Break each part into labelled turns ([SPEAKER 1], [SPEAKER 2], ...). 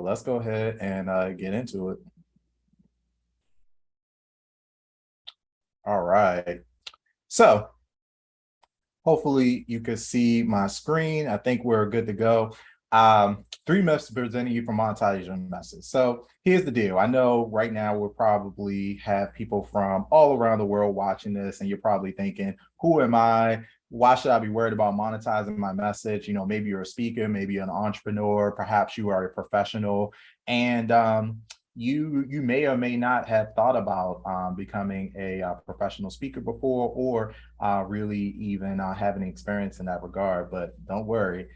[SPEAKER 1] let's go ahead and get into it. All right. So hopefully you can see my screen. I think we're good to go. Three myths presenting you from monetizing your message. So here's the deal. I know right now we'll probably have people from all around the world watching this, and you're probably thinking, who am I? Why should I be worried about monetizing my message? You know, maybe you're a speaker, maybe you're an entrepreneur, perhaps you are a professional, and you may or may not have thought about becoming a professional speaker before, or really even having experience in that regard. But don't worry,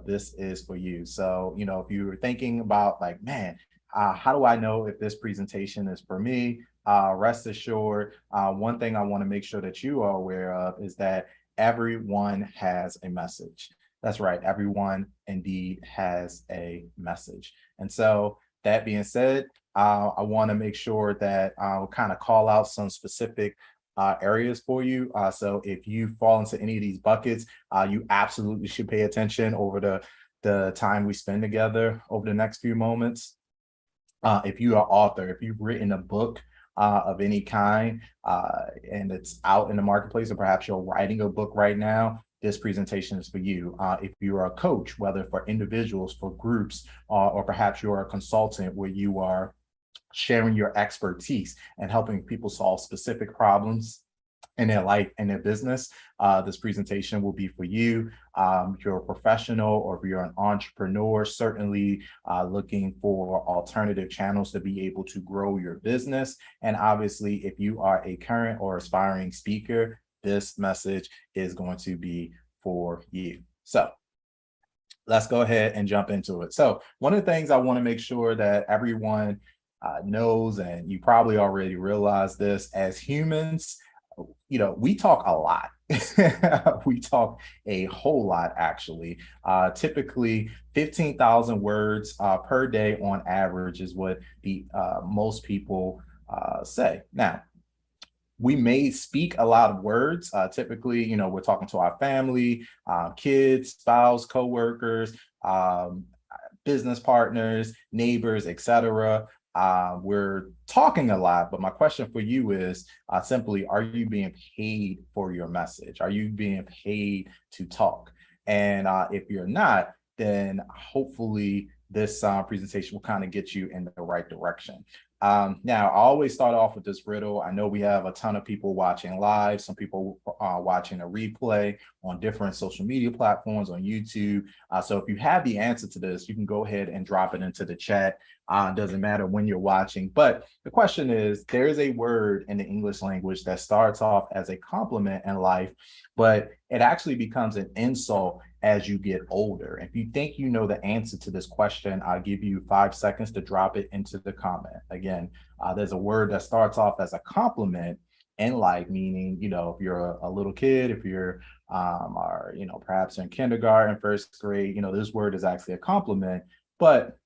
[SPEAKER 1] this is for you. So, you know, if you were thinking about like, man, how do I know if this presentation is for me? Rest assured, one thing I want to make sure that you are aware of is that everyone has a message. That's right. Everyone indeed has a message. And so that being said, I want to make sure that I'll kind of call out some specific areas for you. So if you fall into any of these buckets, you absolutely should pay attention over the time we spend together over the next few moments. If you are author, if you've written a book of any kind and it's out in the marketplace, or perhaps you're writing a book right now, this presentation is for you. If you're a coach, whether for individuals, for groups, or perhaps you're a consultant where you are sharing your expertise and helping people solve specific problems in their life and their business, this presentation will be for you. If you're a professional or if you're an entrepreneur, certainly looking for alternative channels to be able to grow your business. And obviously, if you are a current or aspiring speaker, this message is going to be for you. So let's go ahead and jump into it. So one of the things I want to make sure that everyone knows, and you probably already realize this, as humans, you know, we talk a lot. We talk a whole lot, actually. Typically 15,000 words per day on average is what the most people say. Now, we may speak a lot of words. Typically, you know, we're talking to our family, kids, spouse, coworkers, business partners, neighbors, etc. We're talking a lot, but my question for you is simply, are you being paid for your message? Are you being paid to talk? And if you're not, then hopefully this presentation will kind of get you in the right direction. Now, I always start off with this riddle. I know we have a ton of people watching live, some people watching a replay on different social media platforms, on YouTube. So if you have the answer to this, you can go ahead and drop it into the chat. It doesn't matter when you're watching. But the question is, there is a word in the English language that starts off as a compliment in life, but it actually becomes an insult as you get older. If you think you know the answer to this question, I'll give you 5 seconds to drop it into the comment. Again, there's a word that starts off as a compliment in life, meaning, you know, if you're a little kid, if you're, or, you know, perhaps in kindergarten, first grade, you know, this word is actually a compliment, but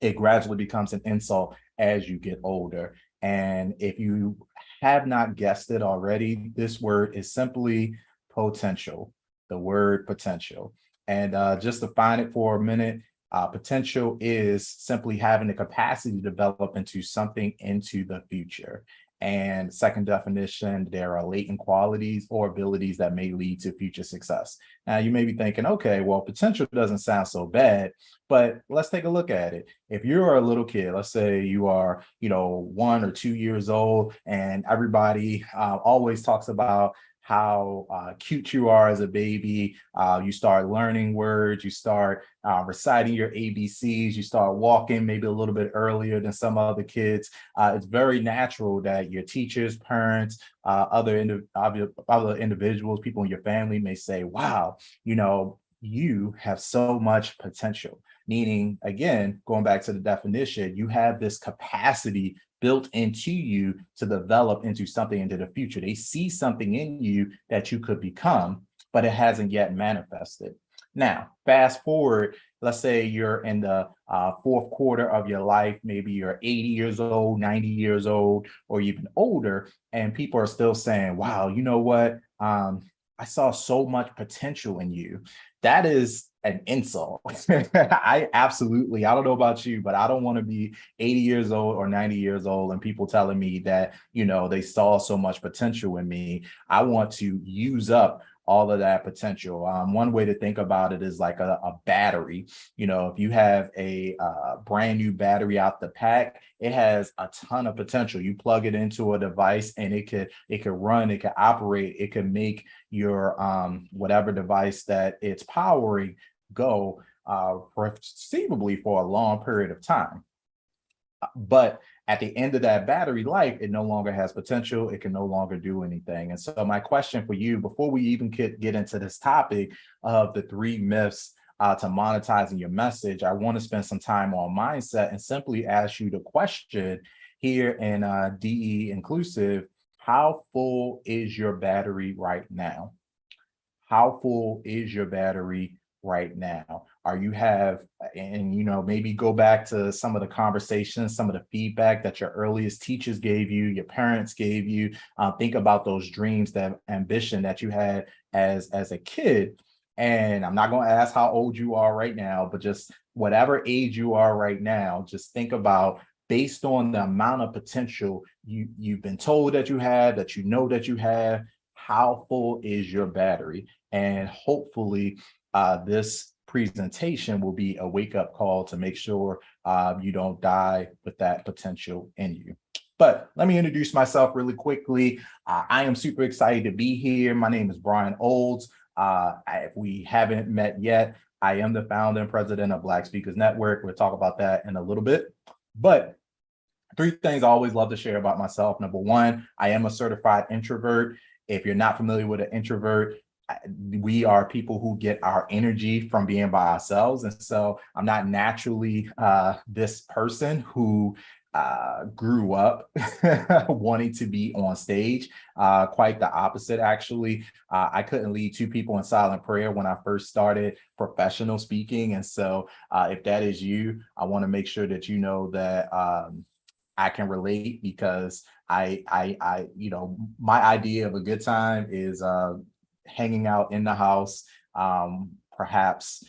[SPEAKER 1] it gradually becomes an insult as you get older. And if you have not guessed it already, this word is simply potential, the word potential. And just to define it for a minute, potential is simply having the capacity to develop into something into the future. And second definition, there are latent qualities or abilities that may lead to future success. Now, you may be thinking, okay, well, potential doesn't sound so bad, but let's take a look at it. If you're a little kid, let's say you are, you know, 1 or 2 years old, and everybody always talks about how cute you are as a baby. You start learning words, you start reciting your ABCs, you start walking maybe a little bit earlier than some other kids. It's very natural that your teachers, parents, other individuals, people in your family may say, wow, you know, you have so much potential. Meaning, again, going back to the definition, you have this capacity built into you to develop into something into the future. They see something in you that you could become, but it hasn't yet manifested. Now, fast forward, let's say you're in the fourth quarter of your life, maybe you're 80 years old, 90 years old, or even older, and people are still saying, wow, you know what? I saw so much potential in you. That is an insult. I absolutely, I don't know about you, but I don't want to be 80 years old or 90 years old and people telling me that, they saw so much potential in me. I want to use up all of that potential. One way to think about it is like a battery. If you have a brand new battery out the pack, it has a ton of potential. You plug it into a device and it could run, it could operate, it could make your whatever device that it's powering go perceivably for a long period of time. But at the end of that battery life, it no longer has potential. It can no longer do anything. And so my question for you, before we even get into this topic of the 3 myths to monetizing your message, I want to spend some time on mindset and simply ask you the question here in DEInclusive: how full is your battery right now? How full is your battery right now? Maybe go back to some of the conversations, some of the feedback that your earliest teachers gave you, your parents gave you. Think about those dreams, that ambition that you had as a kid. And I'm not going to ask how old you are right now, but just whatever age you are right now, just think about, based on the amount of potential you've been told that you have, that that you have, how full is your battery? And hopefully this presentation will be a wake-up call to make sure you don't die with that potential in you. But let me introduce myself really quickly. I am super excited to be here. My name is Brian Olds. If we haven't met yet, I am the founder and president of Black Speakers Network. We'll talk about that in a little bit. But 3 things I always love to share about myself. Number 1, I am a certified introvert. If you're not familiar with an introvert, we are people who get our energy from being by ourselves. And so I'm not naturally this person who grew up wanting to be on stage. Quite the opposite, actually. I couldn't lead 2 people in silent prayer when I first started professional speaking. And so if that is you, I want to make sure that you know that I can relate, because my idea of a good time is hanging out in the house, perhaps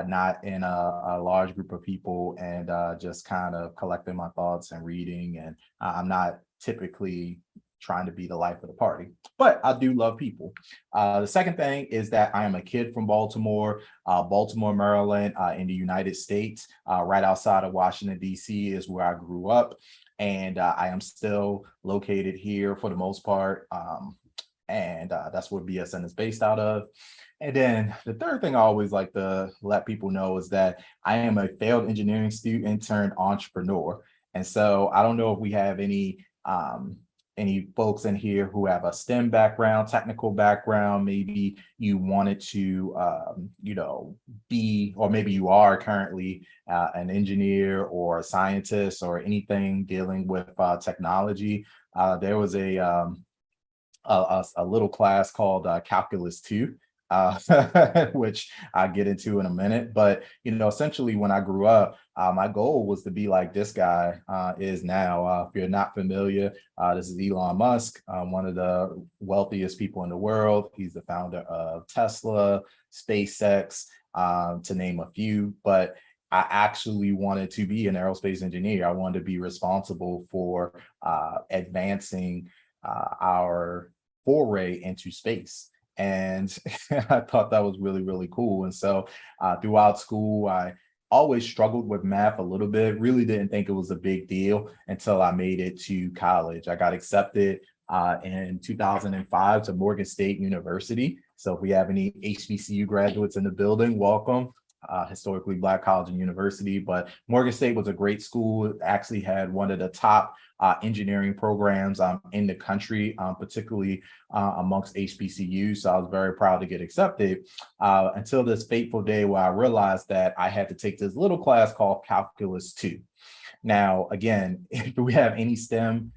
[SPEAKER 1] not in a large group of people, and just kind of collecting my thoughts and reading. And I'm not typically trying to be the life of the party, but I do love people. The second thing is that I am a kid from Baltimore, Maryland, in the United States. Right outside of Washington, D.C. is where I grew up. And I am still located here for the most part. And that's where BSN is based out of. And then the third thing I always like to let people know is that I am a failed engineering student turned entrepreneur. And so I don't know if we have any folks in here who have a STEM background, technical background. Maybe you wanted to, be, or maybe you are currently an engineer or a scientist or anything dealing with technology. There was a little class called Calculus 2, which I'll get into in a minute. But, essentially when I grew up, my goal was to be like this guy is now. If you're not familiar, this is Elon Musk, one of the wealthiest people in the world. He's the founder of Tesla, SpaceX, to name a few. But I actually wanted to be an aerospace engineer. I wanted to be responsible for advancing our foray into space. And I thought that was really, really cool. And so throughout school, I always struggled with math a little bit, really didn't think it was a big deal until I made it to college. I got accepted in 2005 to Morgan State University. So if we have any HBCU graduates in the building, welcome. Historically Black college and university, but Morgan State was a great school. It actually had one of the top engineering programs in the country, particularly amongst HBCUs. So I was very proud to get accepted until this fateful day where I realized that I had to take this little class called Calculus 2. Now, again, if we have any STEM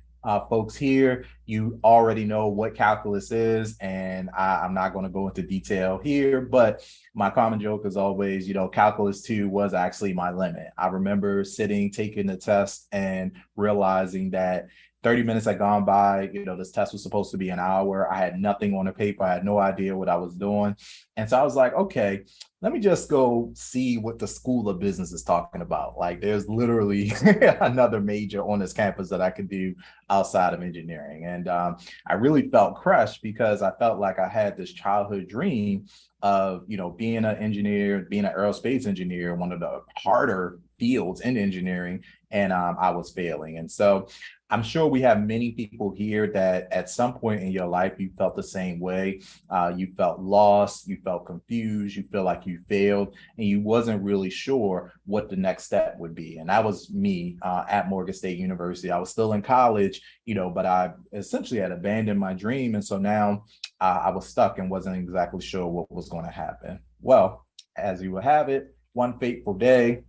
[SPEAKER 1] folks here, you already know what calculus is, and I'm not going to go into detail here, but my common joke is always, calculus 2 was actually my limit. I remember sitting, taking the test, and realizing that 30 minutes had gone by. This test was supposed to be an hour. I had nothing on the paper. I had no idea what I was doing. And so I was like, okay, let me just go see what the School of Business is talking about. Like, there's literally another major on this campus that I could do outside of engineering. And I really felt crushed because I felt like I had this childhood dream of, being an engineer, being an aerospace engineer, one of the harder fields in engineering, and I was failing. And so I'm sure we have many people here that at some point in your life, you felt the same way. You felt lost, you felt confused, you feel like you failed, and you wasn't really sure what the next step would be. And that was me at Morgan State University. I was still in college, but I essentially had abandoned my dream. And so now I was stuck and wasn't exactly sure what was going to happen. Well, as you would have it, one fateful day,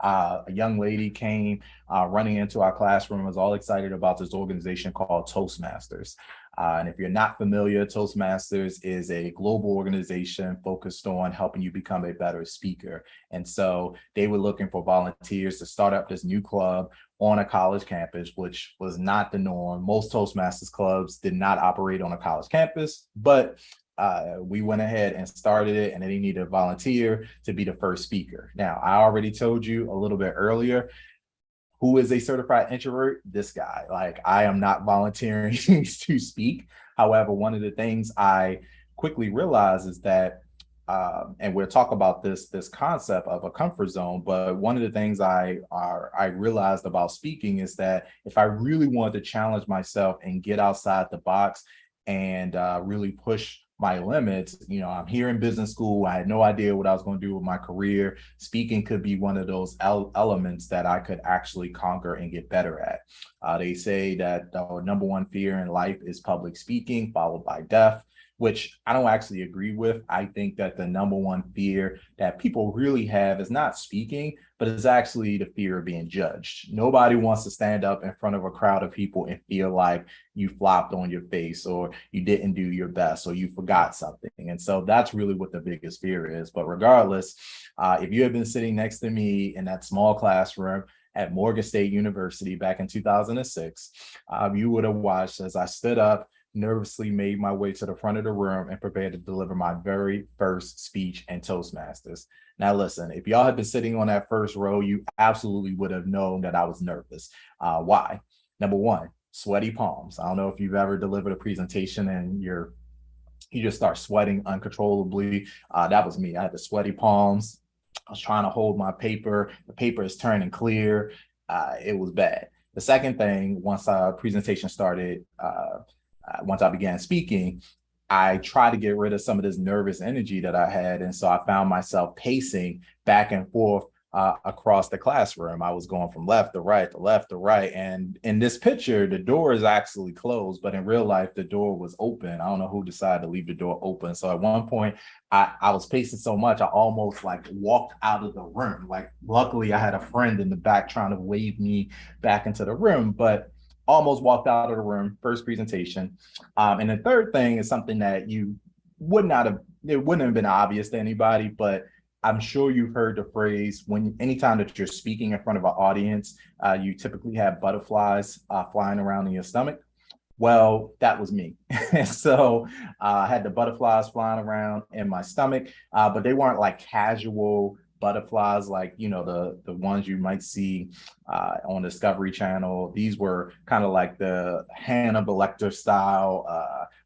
[SPEAKER 1] a young lady came running into our classroom, was all excited about this organization called Toastmasters. And if you're not familiar, Toastmasters is a global organization focused on helping you become a better speaker. And so they were looking for volunteers to start up this new club on a college campus, which was not the norm. Most Toastmasters clubs did not operate on a college campus, but we went ahead and started it, and they needed a volunteer to be the first speaker. Now, I already told you a little bit earlier, who is a certified introvert? This guy. Like, I am not volunteering to speak. However, one of the things I quickly realized is that, and we'll talk about this concept of a comfort zone, but one of the things I realized about speaking is that if I really wanted to challenge myself and get outside the box and really push my limits, I'm here in business school. I had no idea what I was going to do with my career. Speaking could be one of those elements that I could actually conquer and get better at. They say that the number one fear in life is public speaking, followed by death, which I don't actually agree with. I think that the number one fear that people really have is not speaking, but it's actually the fear of being judged. Nobody wants to stand up in front of a crowd of people and feel like you flopped on your face, or you didn't do your best, or you forgot something. And so that's really what the biggest fear is. But regardless, if you had been sitting next to me in that small classroom at Morgan State University back in 2006, you would have watched as I stood up, nervously made my way to the front of the room, and prepared to deliver my very first speech in Toastmasters. Now, listen, if y'all had been sitting on that first row, you absolutely would have known that I was nervous. Why? Number one, sweaty palms. I don't know if you've ever delivered a presentation and you just start sweating uncontrollably. That was me. I had the sweaty palms. I was trying to hold my paper. The paper is turning clear. It was bad. The second thing, once our presentation started, once I began speaking, I tried to get rid of some of this nervous energy that I had. And so I found myself pacing back and forth across the classroom. I was going from left to right to left to right. And in this picture, the door is actually closed, but in real life, the door was open. I don't know who decided to leave the door open. So at one point, I was pacing so much, I almost like walked out of the room. Like, luckily, I had a friend in the back trying to wave me back into the room, but almost walked out of the room, first presentation. And the third thing is something that you would not have, it wouldn't have been obvious to anybody, but I'm sure you've heard the phrase, anytime that you're speaking in front of an audience, you typically have butterflies flying around in your stomach. Well, that was me. So I had the butterflies flying around in my stomach, but they weren't like casual butterflies like, the ones you might see on Discovery Channel. These were kind of like the Hannibal Lecter style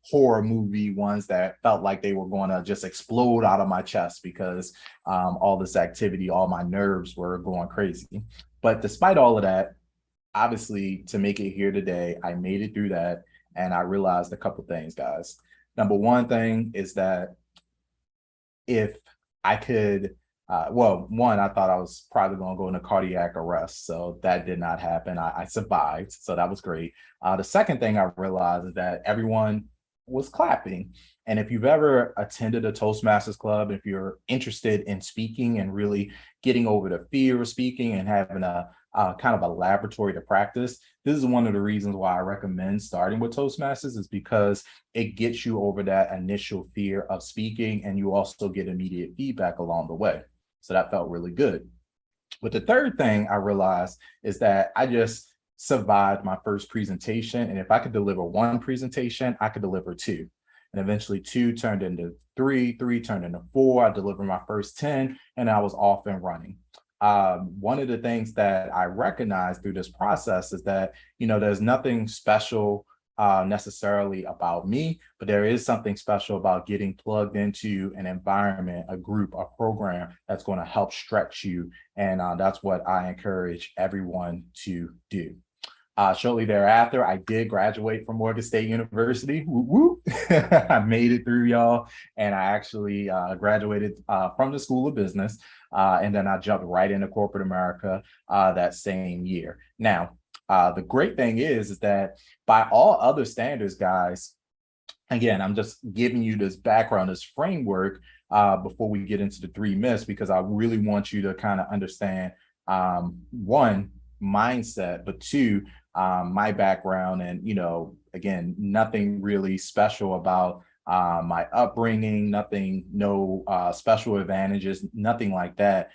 [SPEAKER 1] horror movie ones that felt like they were going to just explode out of my chest because all this activity, all my nerves were going crazy. But despite all of that, obviously, to make it here today, I made it through that, and I realized a couple things, guys. Number one thing is that if I could, one, I thought I was probably going to go into cardiac arrest, so that did not happen. I survived, so that was great. The second thing I realized is that everyone was clapping. And if you've ever attended a Toastmasters club, if you're interested in speaking and really getting over the fear of speaking and having a kind of a laboratory to practice, this is one of the reasons why I recommend starting with Toastmasters, is because it gets you over that initial fear of speaking, and you also get immediate feedback along the way. So that felt really good. But the third thing I realized is that I just survived my first presentation. And if I could deliver one presentation, I could deliver two. And eventually two turned into three turned into four. I delivered my first 10 and I was off and running. One of the things that I recognized through this process is that, there's nothing special necessarily about me, but there is something special about getting plugged into an environment, a group, a program that's going to help stretch you. And that's what I encourage everyone to do. Shortly thereafter, I did graduate from Morgan State University. Woo woo. I made it through, y'all. And I actually graduated from the School of Business. And then I jumped right into corporate America that same year. Now, the great thing is that by all other standards, guys, again, I'm just giving you this background, this framework before we get into the 3 myths, because I really want you to kind of understand, one, mindset, but two, my background. And, again, nothing really special about my upbringing, no special advantages, nothing like that.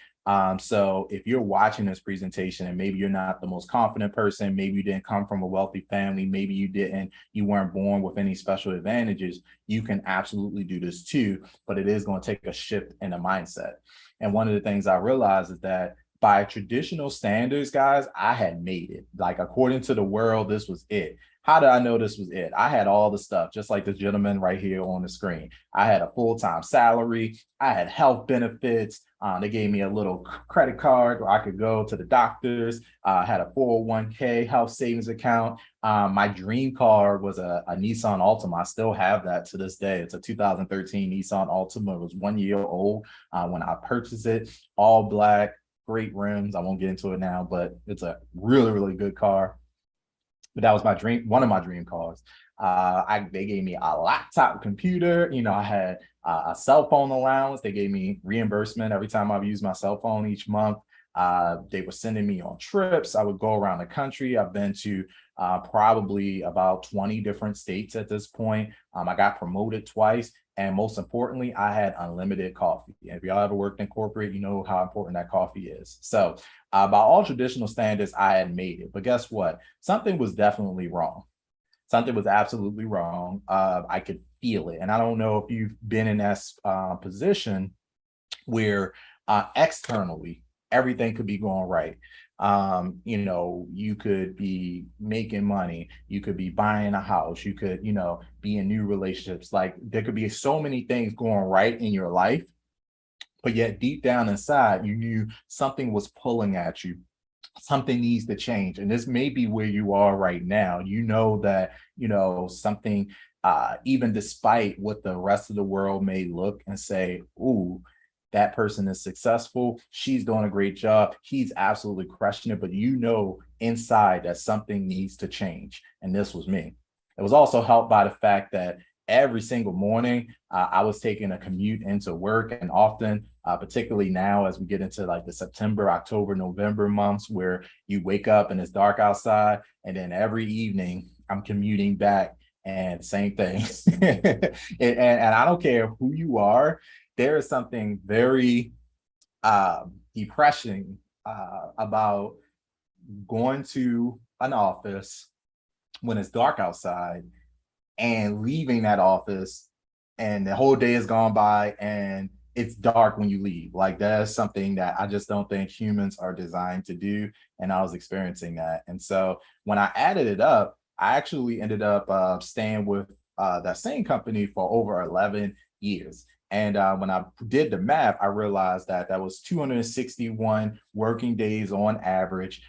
[SPEAKER 1] So if you're watching this presentation and maybe you're not the most confident person, maybe you didn't come from a wealthy family, maybe you weren't born with any special advantages, you can absolutely do this too, but it is going to take a shift in the mindset. And one of the things I realized is that by traditional standards, guys, I had made it. Like, according to the world, this was it. How did I know this was it? I had all the stuff, just like the gentleman right here on the screen. I had a full-time salary. I had health benefits. They gave me a little credit card where I could go to the doctors. I had a 401k health savings account. My dream car was a Nissan Altima. I still have that to this day. It's a 2013 Nissan Altima. It was 1 year old when I purchased it, all black, great rims. I won't get into it now, but it's a really, really good car. But that was my dream, one of my dream cars. They gave me a laptop computer. I had a cell phone allowance. They gave me reimbursement every time I've used my cell phone each month. They were sending me on trips. I would go around the country. I've been to probably about 20 different states at this point. I got promoted twice. And most importantly, I had unlimited coffee. If y'all ever worked in corporate, you know how important that coffee is. So by all traditional standards, I had made it. But guess what? Something was definitely wrong. Something was absolutely wrong. I could feel it. And I don't know if you've been in that position where externally, everything could be going right. You could be making money, you could be buying a house, you could, be in new relationships. Like, there could be so many things going right in your life, but yet deep down inside, you knew something was pulling at you. Something needs to change. And this may be where you are right now. You know that, something, even despite what the rest of the world may look and say, ooh, that person is successful, she's doing a great job, he's absolutely crushing it, but inside that something needs to change. And this was me. It was also helped by the fact that every single morning I was taking a commute into work, and often, particularly now as we get into like the September, October, November months, where you wake up and it's dark outside, and then every evening I'm commuting back, and same thing. and I don't care who you are, there is something very depressing about going to an office when it's dark outside and leaving that office and the whole day has gone by and it's dark when you leave. Like, that's something that I just don't think humans are designed to do. And I was experiencing that. And so when I added it up, I actually ended up staying with that same company for over 11 years. And when I did the math, I realized that that was 261 working days on average.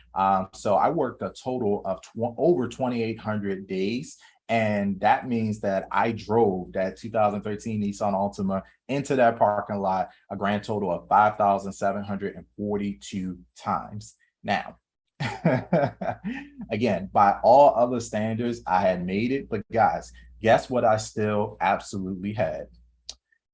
[SPEAKER 1] So I worked a total of over 2,800 days. And that means that I drove that 2013 Nissan Altima into that parking lot a grand total of 5,742 times. Now, again, by all other standards, I had made it. But guys, Guess what I still absolutely had?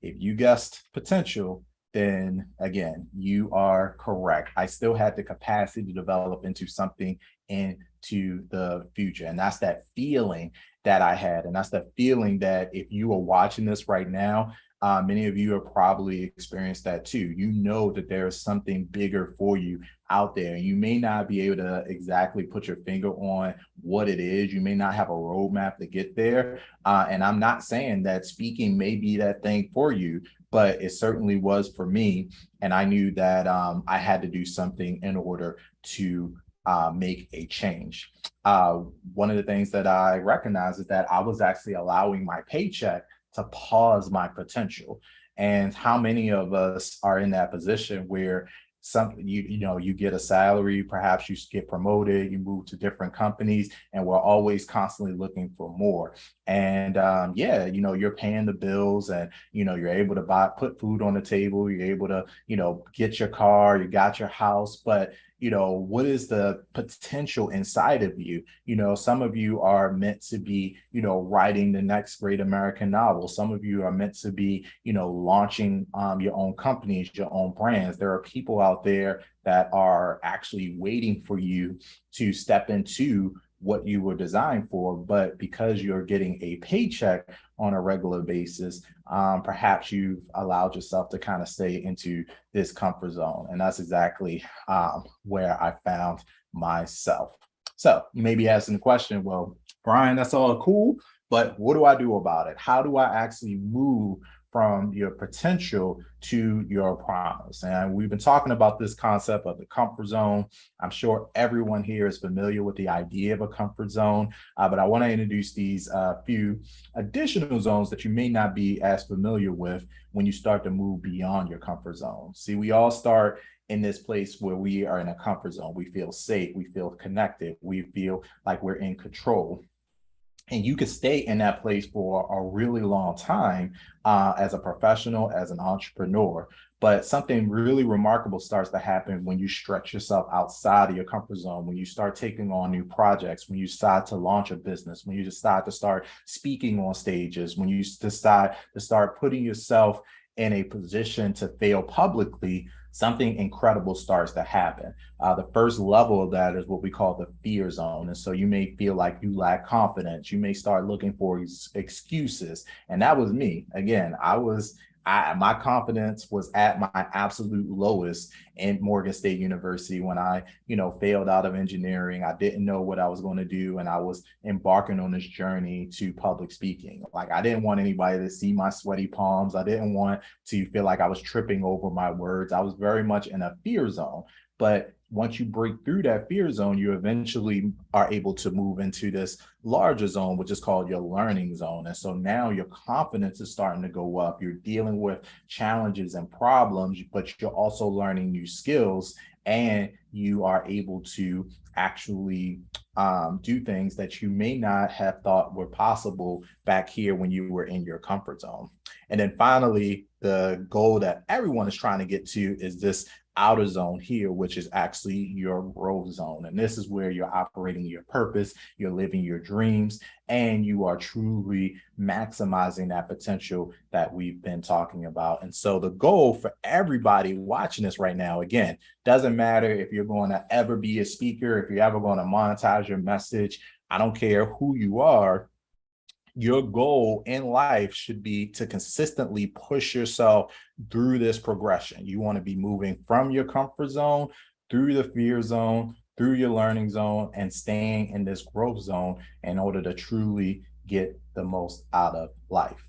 [SPEAKER 1] If you guessed potential, then again, you are correct. I still had the capacity to develop into something into the future. And that's that feeling that I had. And that's the feeling that if you are watching this right now, many of you have probably experienced that too. You know that there is something bigger for you out there. You may not be able to exactly put your finger on what it is. You may not have a roadmap to get there. And I'm not saying that speaking may be that thing for you, but it certainly was for me. And I knew that I had to do something in order to make a change. One of the things that I recognize is that I was actually allowing my paycheck to pause my potential. And how many of us are in that position where you get a salary, perhaps you get promoted, you move to different companies, and we're always constantly looking for more. And yeah, you're paying the bills, and you're able to put food on the table, you're able to get your car, you got your house, but what is the potential inside of you? Some of you are meant to be writing the next great American novel. Some of you are meant to be launching your own companies, your own brands. There are people out there that are actually waiting for you to step into what you were designed for, but because you're getting a paycheck on a regular basis, perhaps you've allowed yourself to kind of stay into this comfort zone. And that's exactly where I found myself. So you may be asking the question, well, Brian, that's all cool, but what do I do about it? How do I actually move from your potential to your promise? And we've been talking about this concept of the comfort zone. I'm sure everyone here is familiar with the idea of a comfort zone, but I want to introduce these few additional zones that you may not be as familiar with when you start to move beyond your comfort zone. See, we all start in this place where we are in a comfort zone. We feel safe, we feel connected, we feel like we're in control. And you could stay in that place for a really long time as a professional, as an entrepreneur. But something really remarkable starts to happen when you stretch yourself outside of your comfort zone, when you start taking on new projects, when you decide to launch a business, when you decide to start speaking on stages, when you decide to start putting yourself in a position to fail publicly. Something incredible starts to happen. The first level of that is what we call the fear zone. And so you may feel like you lack confidence. You may start looking for excuses. And that was me. Again, my confidence was at my absolute lowest in Morgan State University when I, failed out of engineering. I didn't know what I was going to do. And I was embarking on this journey to public speaking. Like, I didn't want anybody to see my sweaty palms. I didn't want to feel like I was tripping over my words. I was very much in a fear zone. But once you break through that fear zone, you eventually are able to move into this larger zone, which is called your learning zone. And so now your confidence is starting to go up. You're dealing with challenges and problems, but you're also learning new skills, and you are able to actually do things that you may not have thought were possible back here when you were in your comfort zone. And then finally, the goal that everyone is trying to get to is this outer zone here, which is actually your growth zone. And this is where you're operating your purpose, you're living your dreams, and you are truly maximizing that potential that we've been talking about. And so the goal for everybody watching this right now, again, doesn't matter if you're going to ever be a speaker, if you're ever going to monetize your message, I don't care who you are. Your goal in life should be to consistently push yourself through this progression. You want to be moving from your comfort zone through the fear zone, through your learning zone, and staying in this growth zone in order to truly get the most out of life.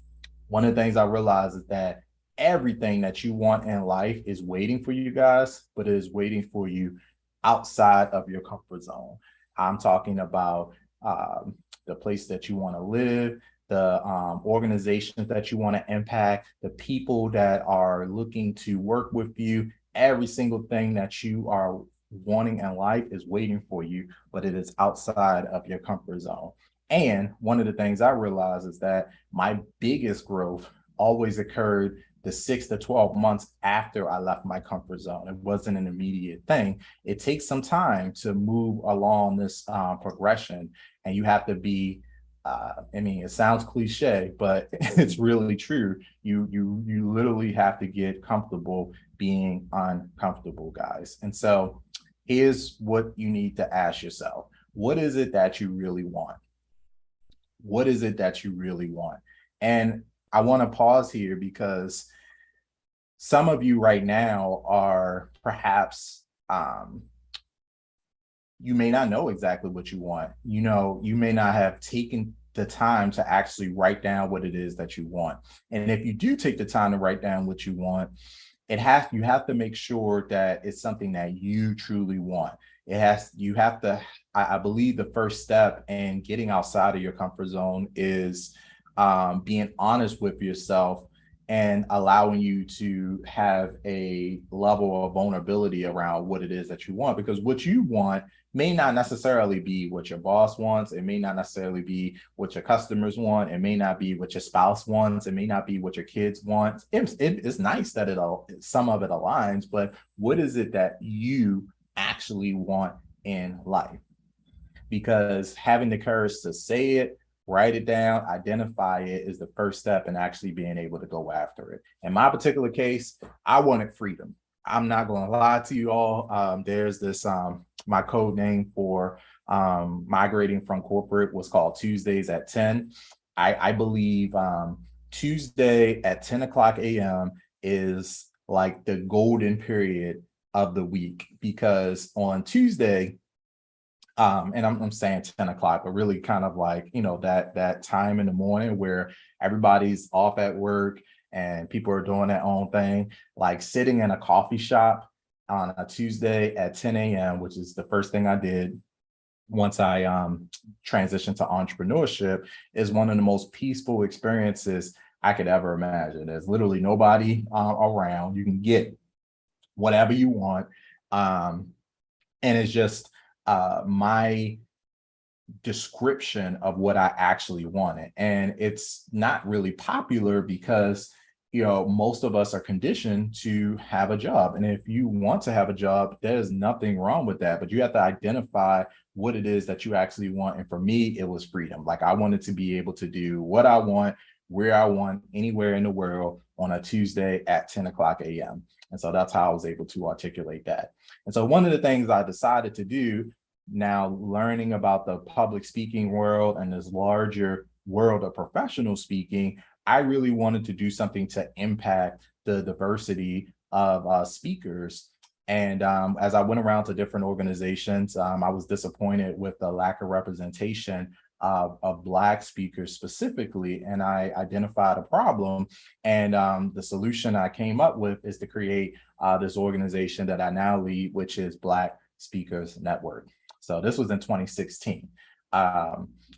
[SPEAKER 1] One of the things I realized is that everything that you want in life is waiting for you guys, but it is waiting for you outside of your comfort zone. I'm talking about the place that you want to live, the organizations that you want to impact, the people that are looking to work with you. Every single thing that you are wanting in life is waiting for you, but it is outside of your comfort zone. And one of the things I realized is that my biggest growth always occurred the 6 to 12 months after I left my comfort zone. It wasn't an immediate thing. It takes some time to move along this progression, and you have to be I mean, it sounds cliche, but it's really true. You literally have to get comfortable being uncomfortable, guys. And so here's what you need to ask yourself. What is it that you really want? What is it that you really want? And I want to pause here because some of you right now are perhaps you may not know exactly what you want. You know, you may not have taken the time to actually write down what it is that you want. And if you do take the time to write down what you want, you have to make sure that it's something that you truly want. You have to, I believe the first step in getting outside of your comfort zone is being honest with yourself and allowing you to have a level of vulnerability around what it is that you want, because what you want may not necessarily be what your boss wants. It may not necessarily be what your customers want. It may not be what your spouse wants. It may not be what your kids want. It's nice that some of it aligns, but what is it that you actually want in life? Because having the courage to say it, write it down, identify it is the first step in actually being able to go after it. In my particular case, I wanted freedom. I'm not going to lie to you all. There's this, my code name for migrating from corporate was called Tuesdays at 10. I believe Tuesday at 10 o'clock a.m. is like the golden period of the week, because on Tuesday, and I'm saying 10 o'clock, but really kind of like, you know, that time in the morning where everybody's off at work and people are doing their own thing, like sitting in a coffee shop on a Tuesday at 10 a.m., which is the first thing I did once I transitioned to entrepreneurship, is one of the most peaceful experiences I could ever imagine. There's literally nobody around. You can get whatever you want. And it's just my description of what I actually wanted. And it's not really popular because, you know, most of us are conditioned to have a job. And if you want to have a job, there's nothing wrong with that, but you have to identify what it is that you actually want. And for me, it was freedom. Like, I wanted to be able to do what I want, where I want, anywhere in the world on a Tuesday at 10 o'clock a.m. And so that's how I was able to articulate that. And so one of the things I decided to do, now learning about the public speaking world and this larger world of professional speaking, I really wanted to do something to impact the diversity of speakers. And as I went around to different organizations, I was disappointed with the lack of representation of Black speakers specifically, and I identified a problem. And the solution I came up with is to create this organization that I now lead, which is Black Speakers Network. So this was in 2016,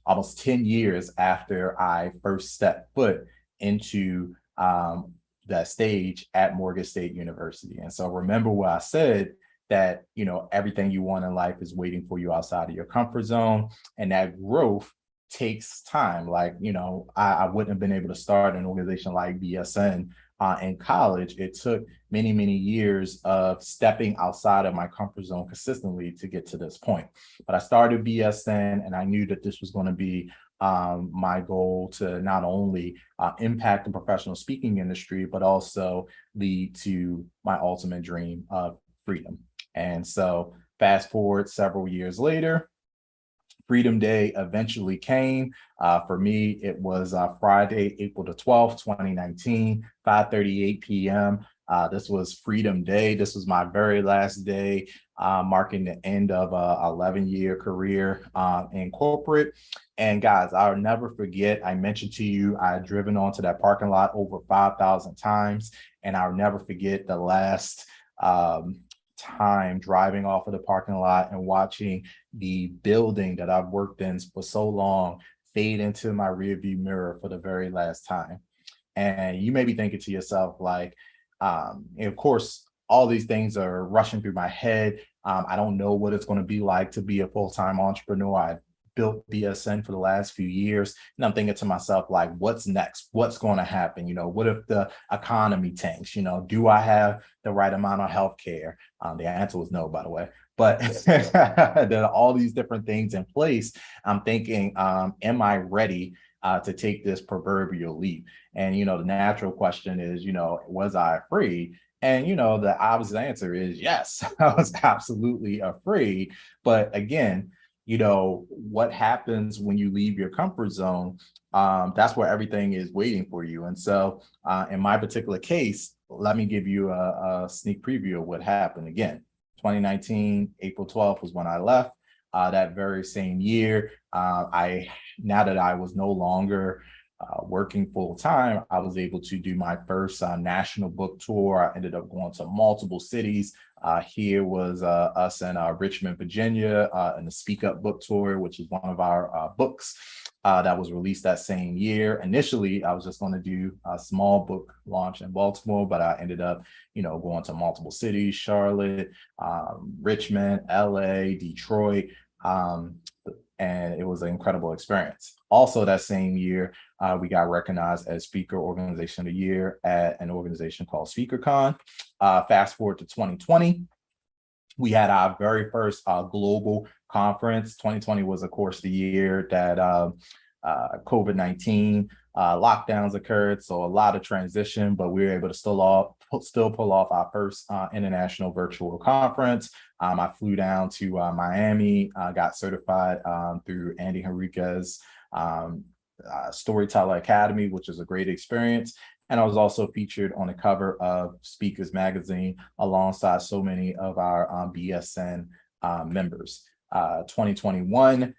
[SPEAKER 1] almost 10 years after I first stepped foot into that stage at Morgan State University. And so remember what I said, that, you know, everything you want in life is waiting for you outside of your comfort zone, and that growth takes time. Like, you know, I wouldn't have been able to start an organization like BSN in college. It took many, many years of stepping outside of my comfort zone consistently to get to this point. But I started BSN, and I knew that this was going to be my goal to not only impact the professional speaking industry, but also lead to my ultimate dream of freedom. And so fast forward several years later, Freedom Day eventually came. For me, it was Friday, April the 12th, 2019, 5:38 p.m. This was Freedom Day. This was my very last day, marking the end of a 11-year career in corporate. And guys, I'll never forget, I mentioned to you, I had driven onto that parking lot over 5,000 times. And I'll never forget the last time driving off of the parking lot and watching the building that I've worked in for so long fade into my rearview mirror for the very last time. And you may be thinking to yourself, like, and of course, all these things are rushing through my head. I don't know what it's going to be like to be a full-time entrepreneur. I built BSN for the last few years, and I'm thinking to myself, like, what's next? What's going to happen? You know, what if the economy tanks? You know, do I have the right amount of healthcare? The answer was no, by the way. But there are all these different things in place. I'm thinking, am I ready to take this proverbial leap? And, the natural question is, was I afraid? And, the obvious answer is yes, I was absolutely afraid. But again, what happens when you leave your comfort zone? That's where everything is waiting for you. And so in my particular case, let me give you a sneak preview of what happened. Again, 2019, April 12th was when I left. That very same year, now that I was no longer working full time, I was able to do my first national book tour. I ended up going to multiple cities. Here was us in Richmond, Virginia, in the Speak Up book tour, which is one of our books that was released that same year. Initially, I was just going to do a small book launch in Baltimore, but I ended up, going to multiple cities: Charlotte, Richmond, LA, Detroit. And it was an incredible experience. Also, that same year, we got recognized as Speaker Organization of the Year at an organization called SpeakerCon. Fast forward to 2020, we had our very first global conference. 2020 was, of course, the year that COVID-19 lockdowns occurred, so a lot of transition, but we were able to still pull off our first international virtual conference. I flew down to Miami, got certified through Andy Henriquez Storyteller Academy, which is a great experience. And I was also featured on the cover of Speakers Magazine alongside so many of our BSN members. 2021,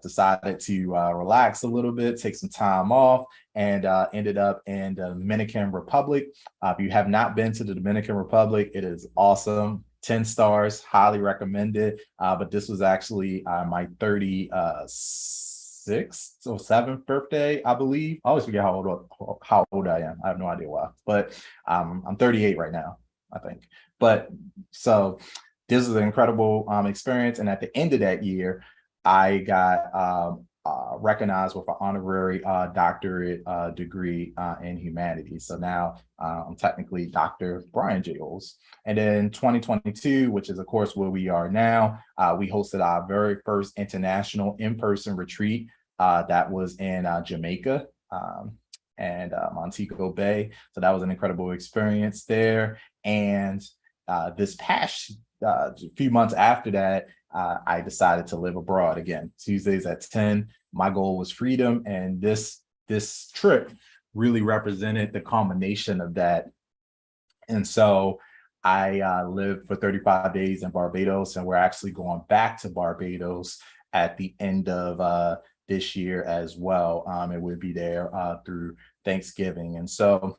[SPEAKER 1] decided to relax a little bit, take some time off, and ended up in the Dominican Republic. If you have not been to the Dominican Republic, it is awesome. 10 stars, highly recommended. But this was actually my 36th or 7th birthday, I believe. I always forget how old I am. I have no idea why, but I'm 38 right now, I think. But so this is an incredible experience. And at the end of that year, I got recognized with an honorary doctorate degree in humanities. So now I'm technically Dr. Brian J. Oles. And then 2022, which is of course where we are now, we hosted our very first international in-person retreat that was in Jamaica and Montego Bay. So that was an incredible experience there. And this past few months after that, I decided to live abroad again. Tuesdays at 10. My goal was freedom, and this trip really represented the combination of that. And so I lived for 35 days in Barbados, and we're actually going back to Barbados at the end of this year as well. And we'll be there through Thanksgiving. And so,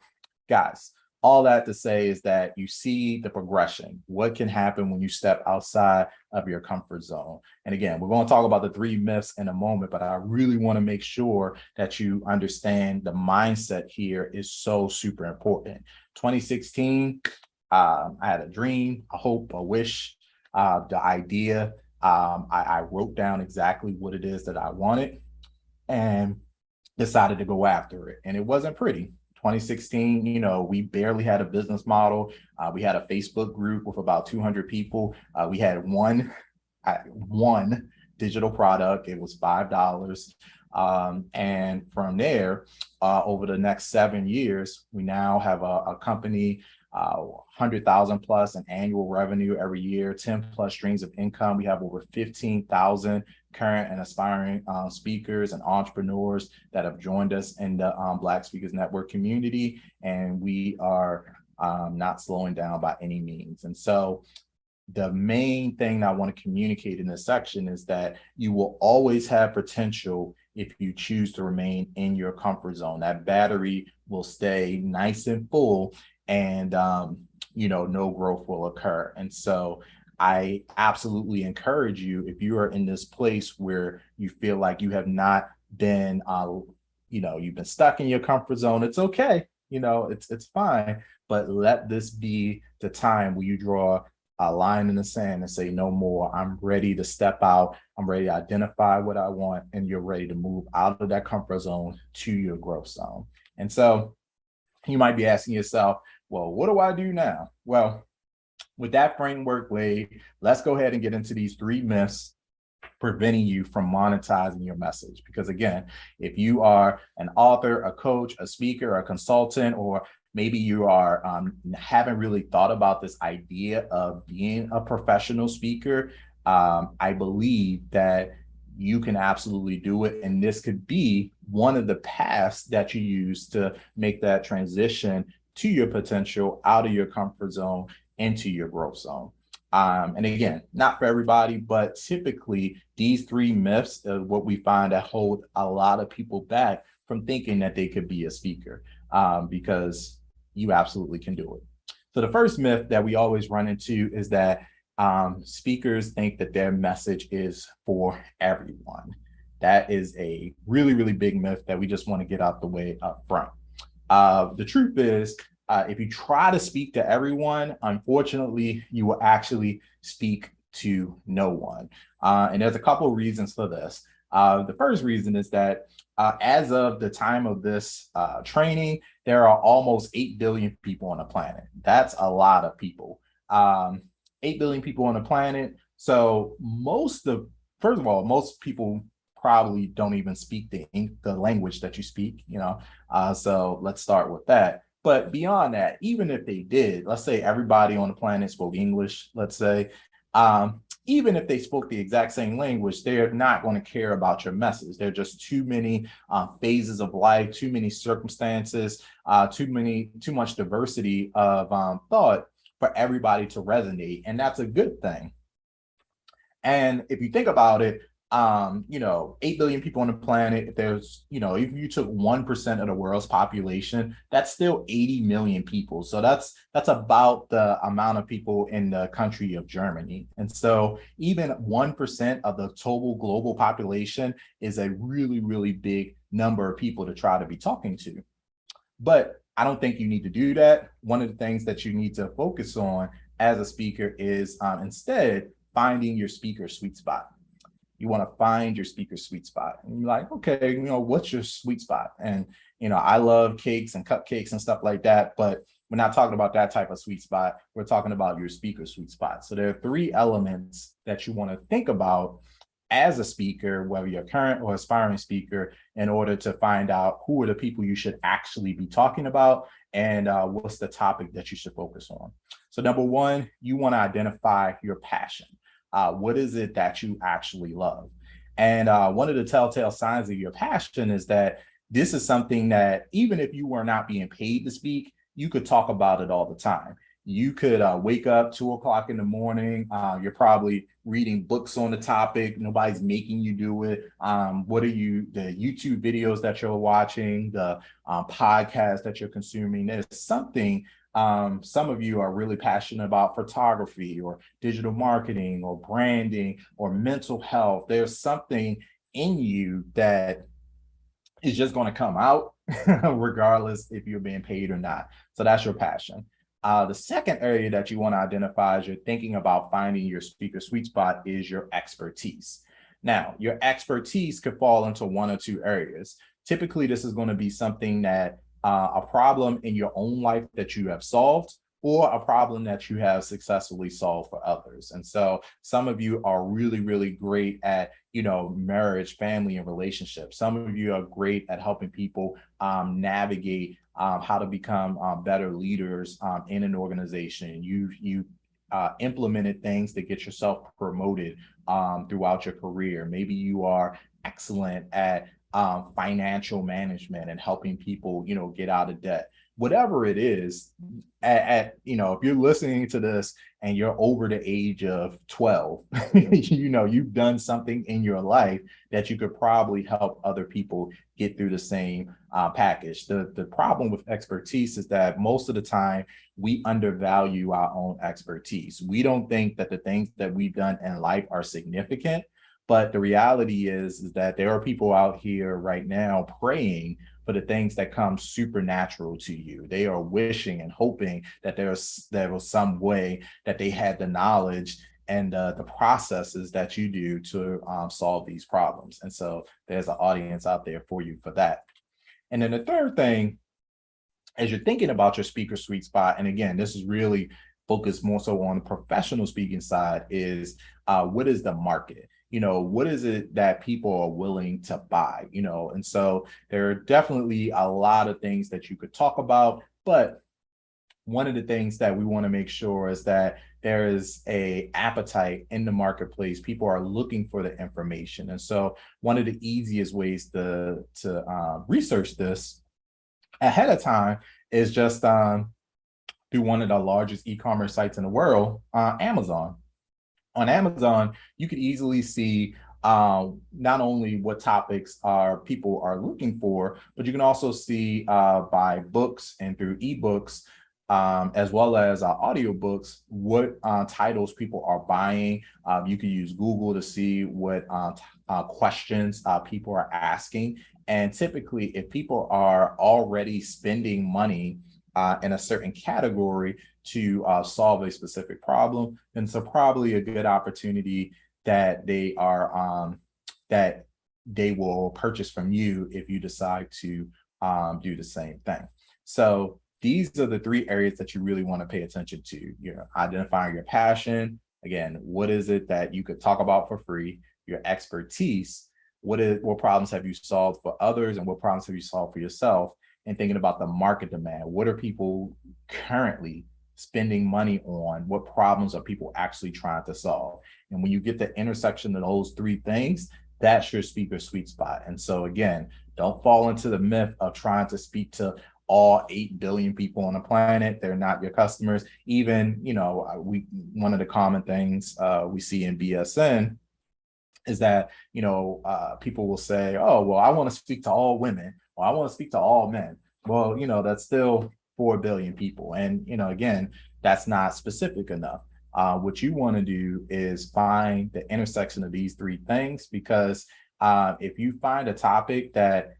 [SPEAKER 1] guys, all that to say is that you see the progression. What can happen when you step outside of your comfort zone? And again, we're going to talk about the 3 myths in a moment, but I really want to make sure that you understand the mindset here is so super important. 2016, I had a dream, a hope, a wish, the idea. I wrote down exactly what it is that I wanted and decided to go after it. And it wasn't pretty. 2016, we barely had a business model. We had a Facebook group with about 200 people. We had one digital product. It was $5. And from there, over the next 7 years, we now have a company, 100,000 plus in annual revenue every year, 10 plus streams of income. We have over 15,000 current and aspiring speakers and entrepreneurs that have joined us in the Black Speakers Network community. And we are not slowing down by any means. And so the main thing I want to communicate in this section is that you will always have potential if you choose to remain in your comfort zone. That battery will stay nice and full, and no growth will occur. And so I absolutely encourage you, if you are in this place where you feel like you have not been you've been stuck in your comfort zone, it's okay, it's fine, but let this be the time where you draw a line in the sand and say, no more. I'm ready to step out. I'm ready to identify what I want, and you're ready to move out of that comfort zone to your growth zone. And so you might be asking yourself, well, what do I do now? Well, with that framework laid, let's go ahead and get into these 3 myths preventing you from monetizing your message. Because again, if you are an author, a coach, a speaker, a consultant, or maybe you are haven't really thought about this idea of being a professional speaker, I believe that you can absolutely do it. And this could be one of the paths that you use to make that transition to your potential, out of your comfort zone, into your growth zone. And again, not for everybody, but typically these 3 myths are what we find that hold a lot of people back from thinking that they could be a speaker, because you absolutely can do it. So the first myth that we always run into is that speakers think that their message is for everyone. That is a really, really big myth that we just want to get out the way up front. The truth is, if you try to speak to everyone, unfortunately, you will actually speak to no one. And there's a couple of reasons for this. The first reason is that as of the time of this training, there are almost 8 billion people on the planet. That's a lot of people. 8 billion people on the planet. So first of all, most people probably don't even speak the language that you speak, so let's start with that. But beyond that, even if they did, let's say everybody on the planet spoke English, let's say, even if they spoke the exact same language, they're not going to care about your message. There are just too many phases of life, too many circumstances, too much diversity of thought for everybody to resonate. And that's a good thing. And if you think about it, 8 billion people on the planet, if there's, if you took 1% of the world's population, that's still 80 million people. So that's about the amount of people in the country of Germany. And so even 1% of the total global population is a really, really big number of people to try to be talking to. But I don't think you need to do that. One of the things that you need to focus on as a speaker is instead finding your speaker sweet spot. You want to find your speaker sweet spot. And you're like, okay, what's your sweet spot? And, I love cakes and cupcakes and stuff like that, but we're not talking about that type of sweet spot. We're talking about your speaker sweet spot. So there are 3 elements that you want to think about as a speaker, whether you're a current or aspiring speaker, in order to find out who are the people you should actually be talking about and what's the topic that you should focus on. So number 1, you want to identify your passion. What is it that you actually love? And one of the telltale signs of your passion is that this is something that even if you were not being paid to speak, you could talk about it all the time. You could wake up 2 o'clock in the morning. You're probably reading books on the topic. Nobody's making you do it. What are the YouTube videos that you're watching, the podcasts that you're consuming? There's something. Some of you are really passionate about photography or digital marketing or branding or mental health. There's something in you that is just going to come out regardless if you're being paid or not. So that's your passion. The second area that you want to identify as you're thinking about finding your speaker sweet spot is your expertise. Now, your expertise could fall into 1 or 2 areas. Typically, this is going to be something that a problem in your own life that you have solved, or a problem that you have successfully solved for others. And so some of you are really, really great at, marriage, family, and relationships. Some of you are great at helping people navigate how to become better leaders in an organization. You've implemented things to get yourself promoted throughout your career. Maybe you are excellent at financial management and helping people, get out of debt. Whatever it is, if you're listening to this and you're over the age of 12, you've done something in your life that you could probably help other people get through the same package. The problem with expertise is that most of the time we undervalue our own expertise. We don't think that the things that we've done in life are significant. But the reality is that there are people out here right now praying for the things that come supernatural to you. They are wishing and hoping that there was some way that they had the knowledge and the processes that you do to solve these problems. And so there's an audience out there for you for that. And then the third thing, as you're thinking about your speaker sweet spot, and again, this is really focus more so on the professional speaking side is what is the market? What is it that people are willing to buy? And so there are definitely a lot of things that you could talk about, but one of the things that we want to make sure is that there is a appetite in the marketplace. People are looking for the information. And so one of the easiest ways to research this ahead of time is just through one of the largest e-commerce sites in the world, Amazon. On Amazon, you could easily see not only what topics people are looking for, but you can also see by books and through ebooks, as well as audiobooks, what titles people are buying. You can use Google to see what questions people are asking. And typically, if people are already spending money in a certain category to solve a specific problem, then it's probably a good opportunity that they are that they will purchase from you if you decide to do the same thing. So these are the three areas that you really want to pay attention to. You're identifying your passion. Again, what is it that you could talk about for free? Your expertise. What problems have you solved for others, and what problems have you solved for yourself? And thinking about the market demand. What are people currently spending money on? What problems are people actually trying to solve? And when you get the intersection of those three things, that's your speaker sweet spot. And so again, don't fall into the myth of trying to speak to all 8 billion people on the planet. They're not your customers. Even, one of the common things we see in BSN is that, people will say, oh, well, I want to speak to all women, or I want to speak to all men. Well, that's still 4 billion people. And, again, that's not specific enough. What you want to do is find the intersection of these three things, because if you find a topic that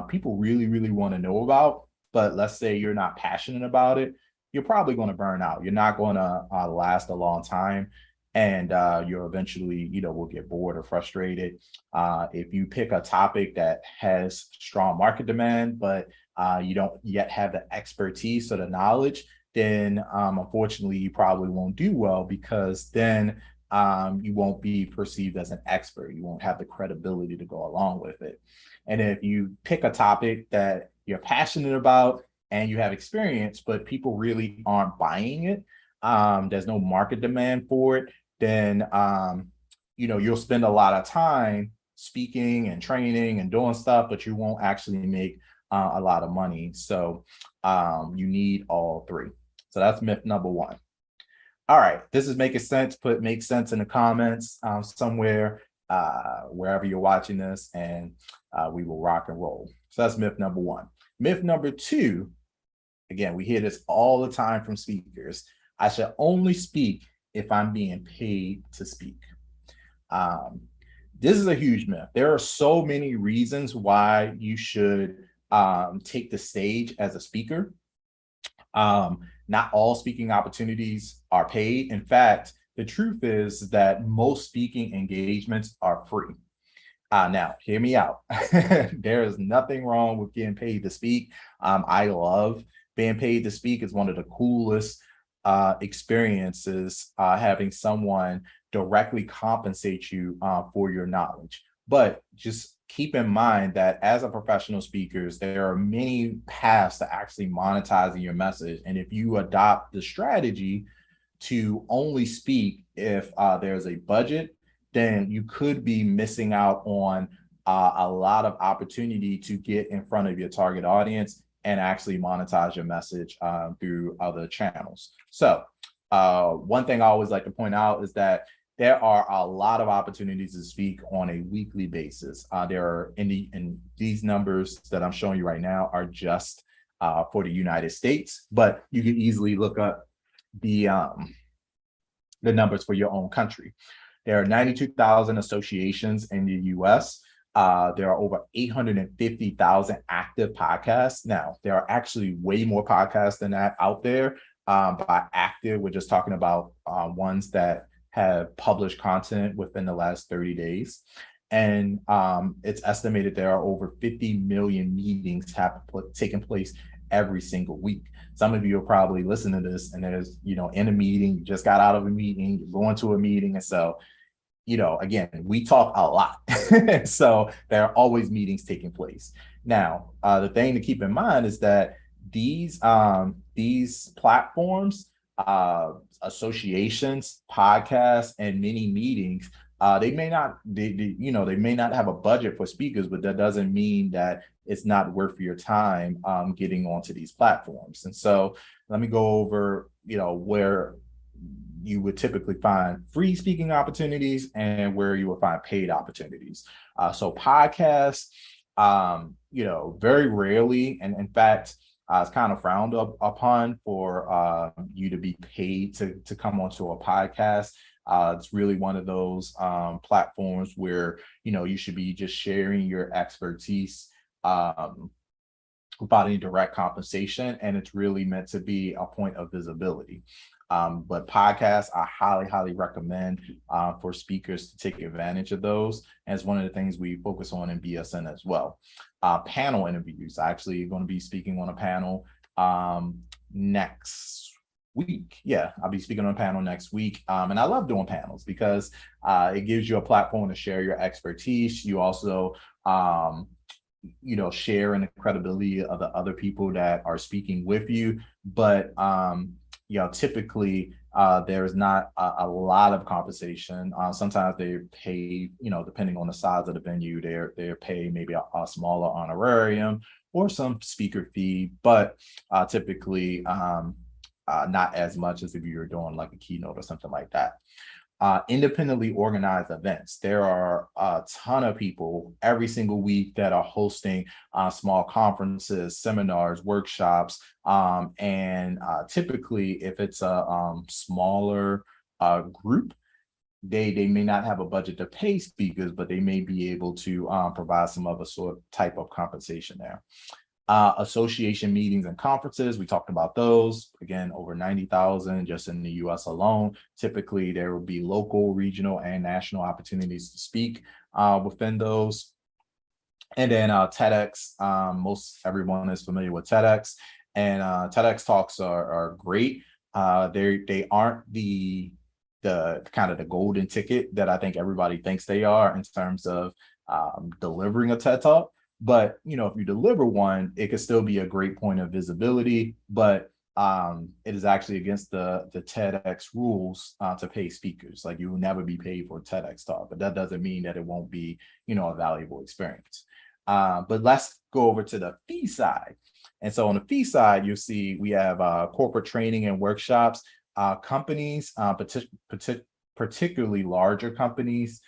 [SPEAKER 1] people really, really want to know about, but let's say you're not passionate about it, you're probably going to burn out. You're not going to last a long time. And you'll eventually, will get bored or frustrated. If you pick a topic that has strong market demand, but you don't yet have the expertise or the knowledge, then unfortunately, you probably won't do well, because then you won't be perceived as an expert. You won't have the credibility to go along with it. And if you pick a topic that you're passionate about and you have experience, but people really aren't buying it, there's no market demand for it, then you'll spend a lot of time speaking and training and doing stuff, but you won't actually make a lot of money. So you need all three. So that's myth number one. All right, this is making sense. Make sense in the comments somewhere, wherever you're watching this, and we will rock and roll. So that's myth number one. Myth number two, again, we hear this all the time from speakers: I should only speak if I'm being paid to speak. This is a huge myth. There are so many reasons why you should take the stage as a speaker. Not all speaking opportunities are paid. In fact, the truth is that most speaking engagements are free. Now, hear me out. There is nothing wrong with getting paid to speak. I love being paid to speak. It's one of the coolest experiences, having someone directly compensate you for your knowledge. But just keep in mind that as a professional speaker, there are many paths to actually monetizing your message. And if you adopt the strategy to only speak if there's a budget, then you could be missing out on a lot of opportunity to get in front of your target audience and actually monetize your message through other channels. So one thing I always like to point out is that there are a lot of opportunities to speak on a weekly basis. There are in these numbers that I'm showing you right now are just for the United States, but you can easily look up the numbers for your own country. There are 92,000 associations in the US. There are over 850,000 active podcasts. Now, there are actually way more podcasts than that out there. By active, we're just talking about ones that have published content within the last 30 days. And it's estimated there are over 50 million meetings have taken place every single week. some of you will probably listen to this and there's, in a meeting, you just got out of a meeting, you're going to a meeting. And so, again, we talk a lot. So there are always meetings taking place. Now, the thing to keep in mind is that these platforms, associations, podcasts, and many meetings, they may not they may not have a budget for speakers, but that doesn't mean that it's not worth your time getting onto these platforms. And so let me go over where you would typically find free speaking opportunities and where you will find paid opportunities. So podcasts, very rarely, and in fact, it's kind of frowned upon for you to be paid to come onto a podcast. It's really one of those platforms where, you should be just sharing your expertise without any direct compensation. And it's really meant to be a point of visibility. But podcasts, I highly, highly recommend for speakers to take advantage of those. And it's one of the things we focus on in BSN as well. Panel interviews. I actually going to be speaking on a panel next week. Yeah, I'll be speaking on a panel next week. And I love doing panels because it gives you a platform to share your expertise. You also share in the credibility of the other people that are speaking with you. But typically there's not a lot of compensation. Sometimes they pay, depending on the size of the venue, they're pay maybe a smaller honorarium or some speaker fee, but typically not as much as if you were doing like a keynote or something like that. Independently organized events. There are a ton of people every single week that are hosting small conferences, seminars, workshops, and typically if it's a smaller group, they may not have a budget to pay speakers, but they may be able to provide some other sort of type of compensation there. Association meetings and conferences, we talked about those. Again, over 90,000 just in the US alone. Typically, there will be local, regional, and national opportunities to speak within those. And then TEDx, most everyone is familiar with TEDx. And TEDx talks are great. They aren't the kind of the golden ticket that I think everybody thinks they are in terms of delivering a TED Talk. But, if you deliver one, it could still be a great point of visibility, but it is actually against the TEDx rules to pay speakers. Like you will never be paid for a TEDx talk, but that doesn't mean that it won't be, a valuable experience. But let's go over to the fee side. And so on the fee side, you'll see we have corporate training and workshops, companies, particularly larger companies,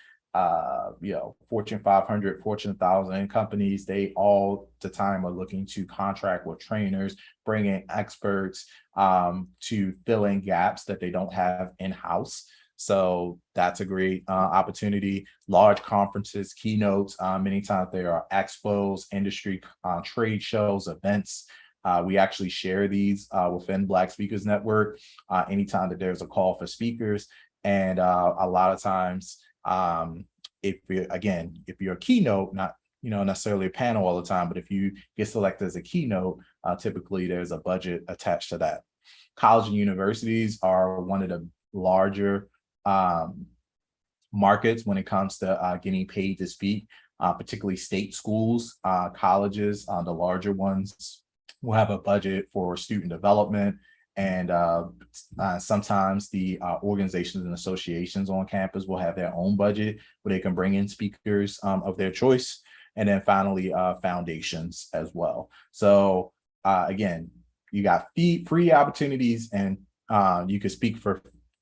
[SPEAKER 1] Fortune 500, Fortune 1000 companies, they all the time are looking to contract with trainers, bring in experts to fill in gaps that they don't have in-house. So that's a great opportunity. Large conferences, keynotes, many times there are expos, industry trade shows, events. We actually share these within Black Speakers Network anytime that there's a call for speakers. And a lot of times, if you're a keynote, not necessarily a panel all the time, but if you get selected as a keynote, typically there's a budget attached to that. College and universities are one of the larger markets when it comes to getting paid to speak, particularly state schools, colleges, the larger ones will have a budget for student development. And sometimes the organizations and associations on campus will have their own budget where they can bring in speakers of their choice. And then finally, foundations as well. So again, you got free opportunities, and you can speak for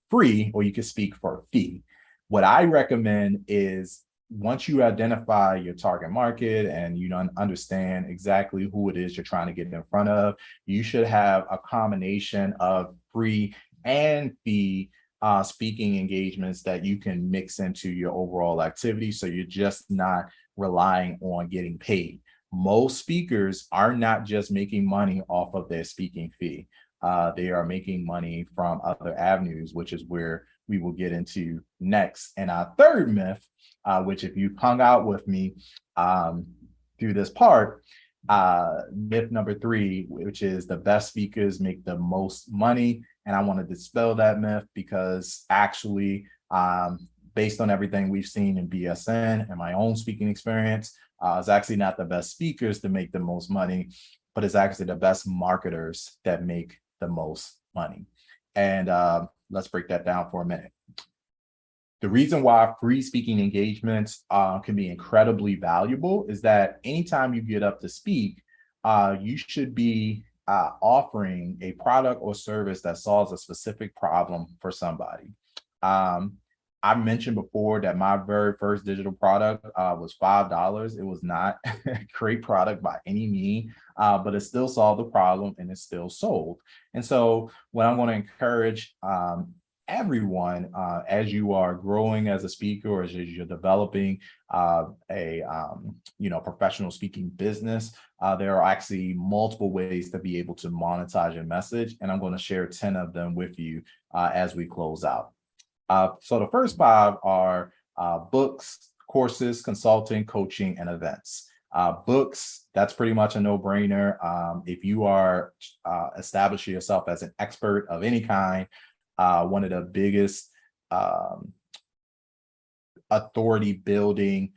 [SPEAKER 1] free or you can speak for a fee. What I recommend is once you identify your target market and you understand exactly who it is you're trying to get in front of, you should have a combination of free and fee speaking engagements that you can mix into your overall activity. So you're just not relying on getting paid. Most speakers are not just making money off of their speaking fee. They are making money from other avenues, which is where we will get into next. And our third myth, which if you hung out with me through this part, Myth number 3, which is the best speakers make the most money. And I want to dispel that myth because actually, based on everything we've seen in BSN and my own speaking experience, it's actually not the best speakers to make the most money, but it's actually the best marketers that make the most money. And let's break that down for a minute. The reason why free speaking engagements can be incredibly valuable is that anytime you get up to speak, you should be offering a product or service that solves a specific problem for somebody. I mentioned before that my very first digital product was $5. It was not a great product by any means, but it still solved the problem and it still sold. And so what I'm going to encourage everyone, as you are growing as a speaker or as you're developing a professional speaking business, there are actually multiple ways to be able to monetize your message, and I'm going to share 10 of them with you as we close out. So the first 5 are books, courses, consulting, coaching, and events. Books, that's pretty much a no-brainer. If you are establishing yourself as an expert of any kind, one of the biggest authority building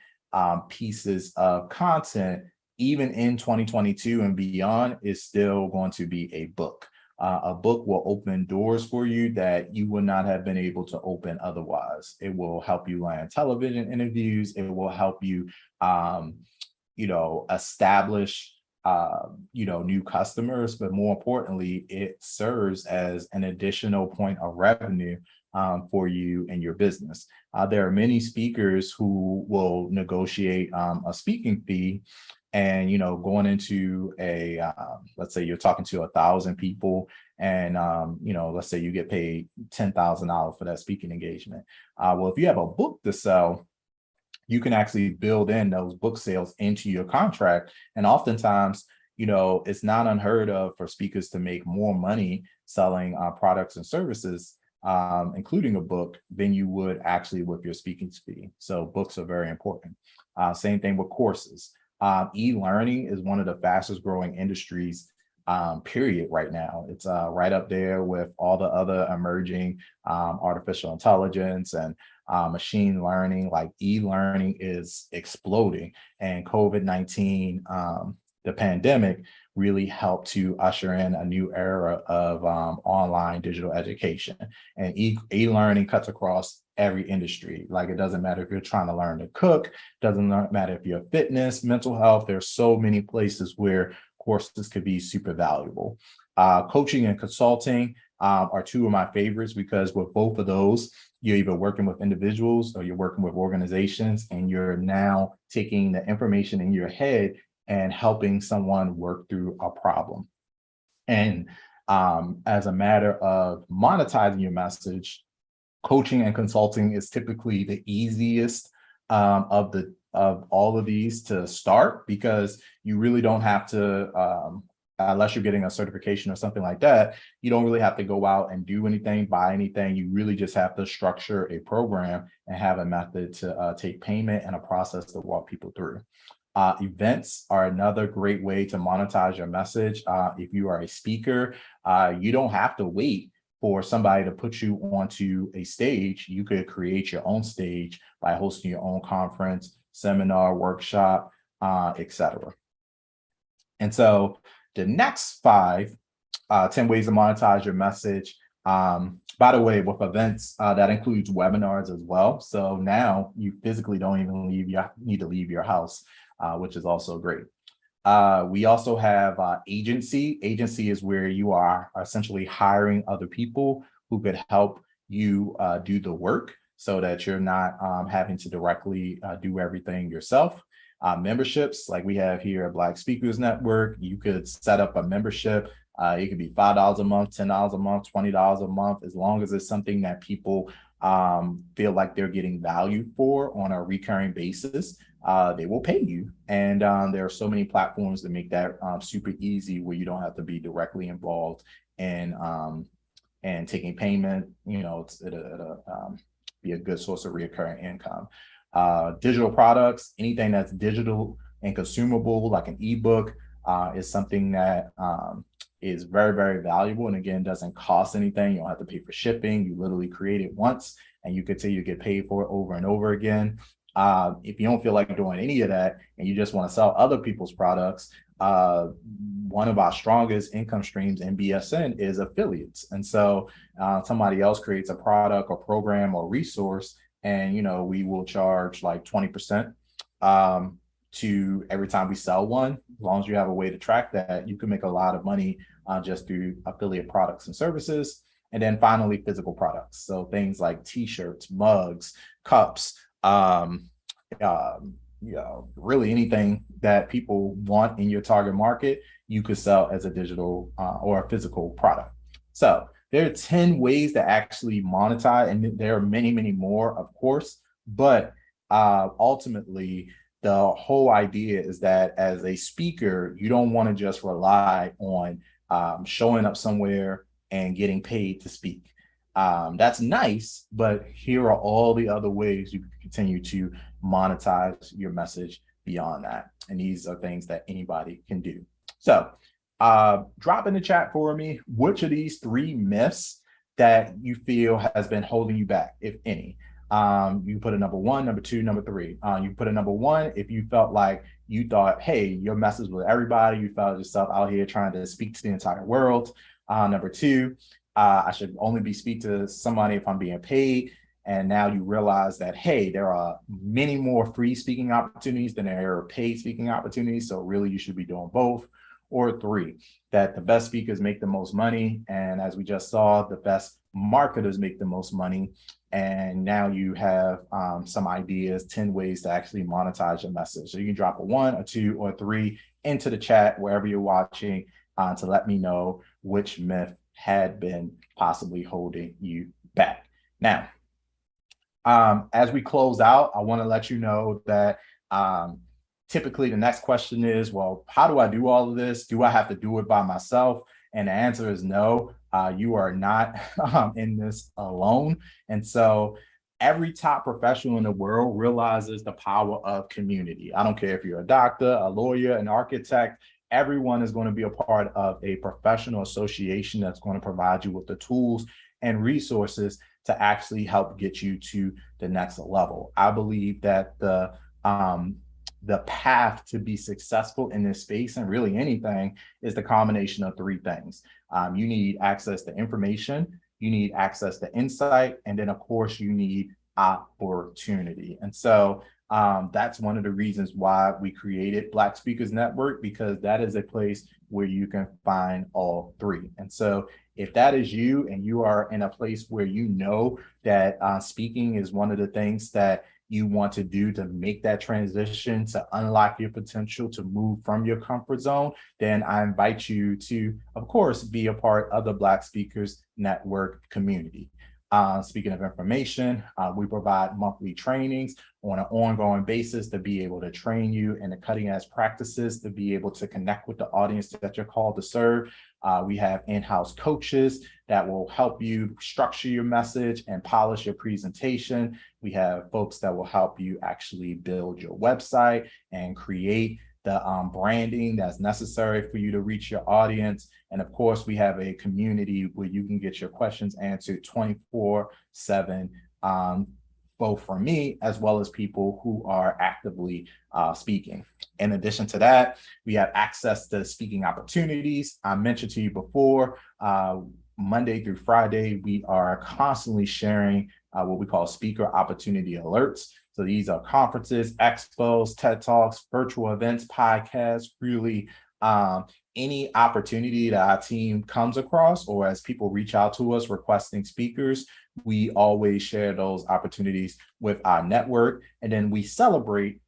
[SPEAKER 1] pieces of content, even in 2022 and beyond, is still going to be a book. A book will open doors for you that you would not have been able to open otherwise. It will help you land television interviews. It will help you, establish new customers, but more importantly, it serves as an additional point of revenue for you and your business. There are many speakers who will negotiate a speaking fee, and going into a let's say you're talking to 1,000 people, and let's say you get paid $10,000 for that speaking engagement. Well, if you have a book to sell, you can actually build in those book sales into your contract. And oftentimes, it's not unheard of for speakers to make more money selling products and services, including a book, than you would actually with your speaking fee. So books are very important. Same thing with courses. E-learning is one of the fastest growing industries, period, right now. It's right up there with all the other emerging artificial intelligence and machine learning. Like e-learning is exploding, and COVID-19, the pandemic, really helped to usher in a new era of online digital education. And e-learning cuts across every industry. Like, it doesn't matter if you're trying to learn to cook, doesn't matter if you're fitness, mental health. There's so many places where courses could be super valuable. Coaching and consulting are 2 of my favorites, because with both of those, you're either working with individuals or you're working with organizations, and you're now taking the information in your head and helping someone work through a problem. And as a matter of monetizing your message, coaching and consulting is typically the easiest of all of these to start, because you really don't have to, unless you're getting a certification or something like that, you don't really have to go out and do anything, buy anything. You really just have to structure a program and have a method to take payment and a process to walk people through. Events are another great way to monetize your message. If you are a speaker, you don't have to wait for somebody to put you onto a stage. You could create your own stage by hosting your own conference, seminar, workshop, etc. And so the next 5, 10 ways to monetize your message. By the way, with events, that includes webinars as well. So now you physically don't even need to leave your house, which is also great. We also have agency. Agency is where you are essentially hiring other people who could help you do the work, so that you're not having to directly do everything yourself. Memberships, like we have here at Black Speakers Network, you could set up a membership. It could be $5 a month, $10 a month, $20 a month, as long as it's something that people feel like they're getting value for on a recurring basis. They will pay you. And there are so many platforms that make that super easy, where you don't have to be directly involved in and taking payment. It'll be a good source of recurring income. Digital products, anything that's digital and consumable, like an ebook, is something that is very, very valuable. And again, doesn't cost anything. You don't have to pay for shipping. You literally create it once and you continue to get paid for it over and over again. If you don't feel like doing any of that and you just want to sell other people's products, one of our strongest income streams in BSN is affiliates. And so somebody else creates a product or program or resource, and we will charge like 20% to every time we sell one. As long as you have a way to track that, you can make a lot of money just through affiliate products and services. And then finally, physical products. So things like t-shirts, mugs, cups, really anything that people want in your target market, you could sell as a digital or a physical product. So there are 10 ways to actually monetize, and there are many, many more, of course, but ultimately, the whole idea is that as a speaker, you don't want to just rely on showing up somewhere and getting paid to speak. That's nice, but here are all the other ways you can continue to monetize your message beyond that. And these are things that anybody can do. So drop in the chat for me, which of these 3 myths that you feel has been holding you back, if any. You put a number 1, number 2, number 3. You put a number 1 if you felt like you thought, hey, your message with everybody, you felt yourself out here trying to speak to the entire world. Number 2, I should only be speak to somebody if I'm being paid. And now you realize that, hey, there are many more free speaking opportunities than there are paid speaking opportunities. So really you should be doing both. Or 3, that the best speakers make the most money. And as we just saw, the best marketers make the most money. And now you have some ideas, 10 ways to actually monetize your message. So you can drop a 1, a 2, or 3 into the chat wherever you're watching to let me know which myth had been possibly holding you back. Now, as we close out, I want to let you know that typically the next question is, well, how do I do all of this? Do I have to do it by myself? And the answer is no, you are not in this alone. And so every top professional in the world realizes the power of community. I don't care if you're a doctor, a lawyer, an architect, everyone is going to be a part of a professional association that's going to provide you with the tools and resources to actually help get you to the next level. I believe that the path to be successful in this space and really anything is the combination of 3 things. You need access to information, you need access to insight, and then of course you need opportunity. And so that's one of the reasons why we created Black Speakers Network, because that is a place where you can find all 3. And so if that is you and you are in a place where you know that speaking is one of the things that you want to do to make that transition, to unlock your potential, to move from your comfort zone, then I invite you to, of course, be a part of the Black Speakers Network community. Speaking of information, we provide monthly trainings on an ongoing basis to be able to train you in the cutting edge practices, to be able to connect with the audience that you're called to serve. We have in-house coaches that will help you structure your message and polish your presentation. We have folks that will help you actually build your website and create the branding that's necessary for you to reach your audience. And of course, we have a community where you can get your questions answered 24/7, both from me as well as people who are actively speaking. In addition to that, we have access to speaking opportunities. I mentioned to you before, Monday through Friday, we are constantly sharing what we call speaker opportunity alerts. So these are conferences, expos, TED Talks, virtual events, podcasts, really any opportunity that our team comes across, or as people reach out to us requesting speakers, we always share those opportunities with our network. And then we celebrate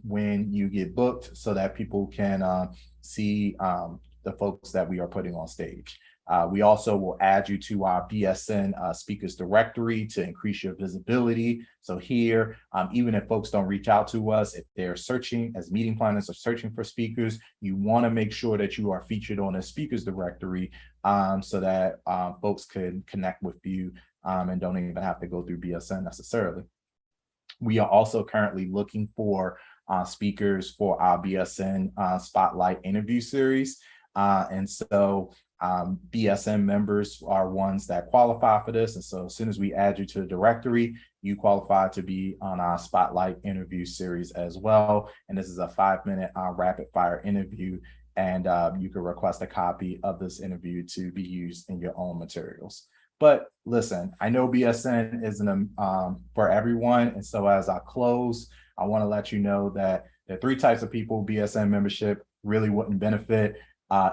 [SPEAKER 1] when you get booked so that people can see the folks that we are putting on stage. We also will add you to our BSN speakers directory to increase your visibility. So here, even if folks don't reach out to us, if they're searching as meeting planners or searching for speakers, you want to make sure that you are featured on a speakers directory so that folks can connect with you and don't even have to go through BSN necessarily. We are also currently looking for speakers for our BSN Spotlight interview series. And so BSN members are ones that qualify for this. And so as soon as we add you to the directory, you qualify to be on our Spotlight interview series as well. And this is a 5-minute rapid fire interview. And you can request a copy of this interview to be used in your own materials. But listen, I know BSN isn't for everyone. And so as I close, I want to let you know that there are 3 types of people BSN membership really wouldn't benefit.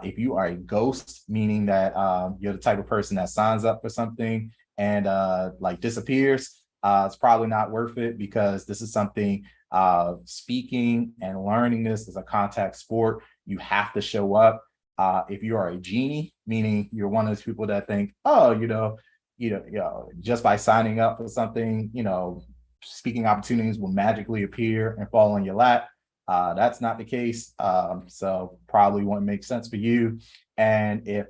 [SPEAKER 1] If you are a ghost, meaning that you're the type of person that signs up for something and like disappears, it's probably not worth it, because this is something, speaking and learning this is a contact sport. You have to show up. If you are a genie, meaning you're one of those people that think, oh, just by signing up for something, speaking opportunities will magically appear and fall in your lap. That's not the case. So probably won't make sense for you. And if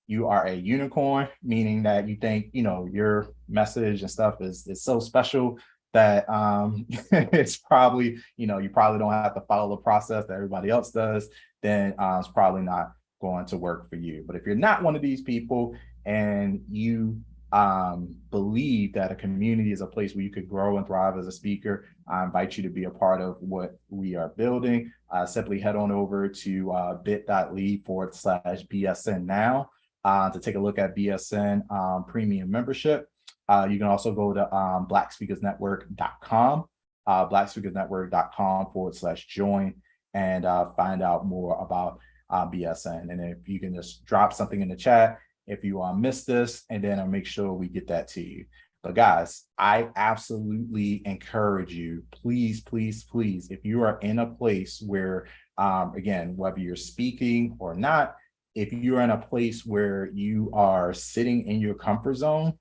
[SPEAKER 1] you are a unicorn, meaning that you think, your message and stuff is so special that it's probably, you probably don't have to follow the process that everybody else does, then it's probably not going to work for you. But if you're not one of these people and you believe that a community is a place where you could grow and thrive as a speaker, I invite you to be a part of what we are building. Simply head on over to bit.ly/BSN now to take a look at BSN premium membership. You can also go to blackspeakersnetwork.com, blackspeakersnetwork.com/join, and find out more about BSN. And if you can just drop something in the chat if you missed this, and then I'll make sure we get that to you. But guys, I absolutely encourage you, please, please, please, if you are in a place where, again, whether you're speaking or not, if you're in a place where you are sitting in your comfort zone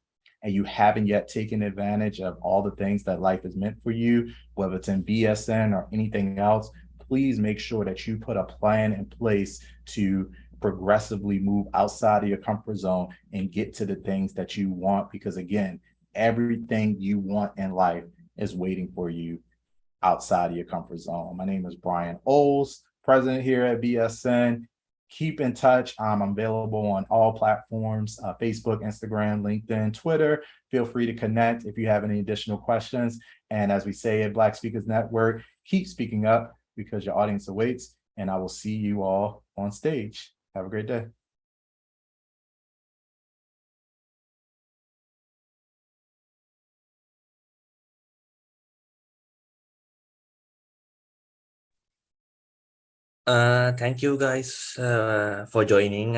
[SPEAKER 1] and you haven't yet taken advantage of all the things that life is meant for you, whether it's in BSN or anything else, please make sure that you put a plan in place to progressively move outside of your comfort zone and get to the things that you want. Because again, everything you want in life is waiting for you outside of your comfort zone. My name is Brian Oles, president here at BSN. Keep in touch. I'm available on all platforms, Facebook, Instagram, LinkedIn, Twitter. Feel free to connect if you have any additional questions. And as we say at Black Speakers Network, keep speaking up because your audience awaits. And I will see you all on stage. Have a great day.
[SPEAKER 2] Thank you guys for joining.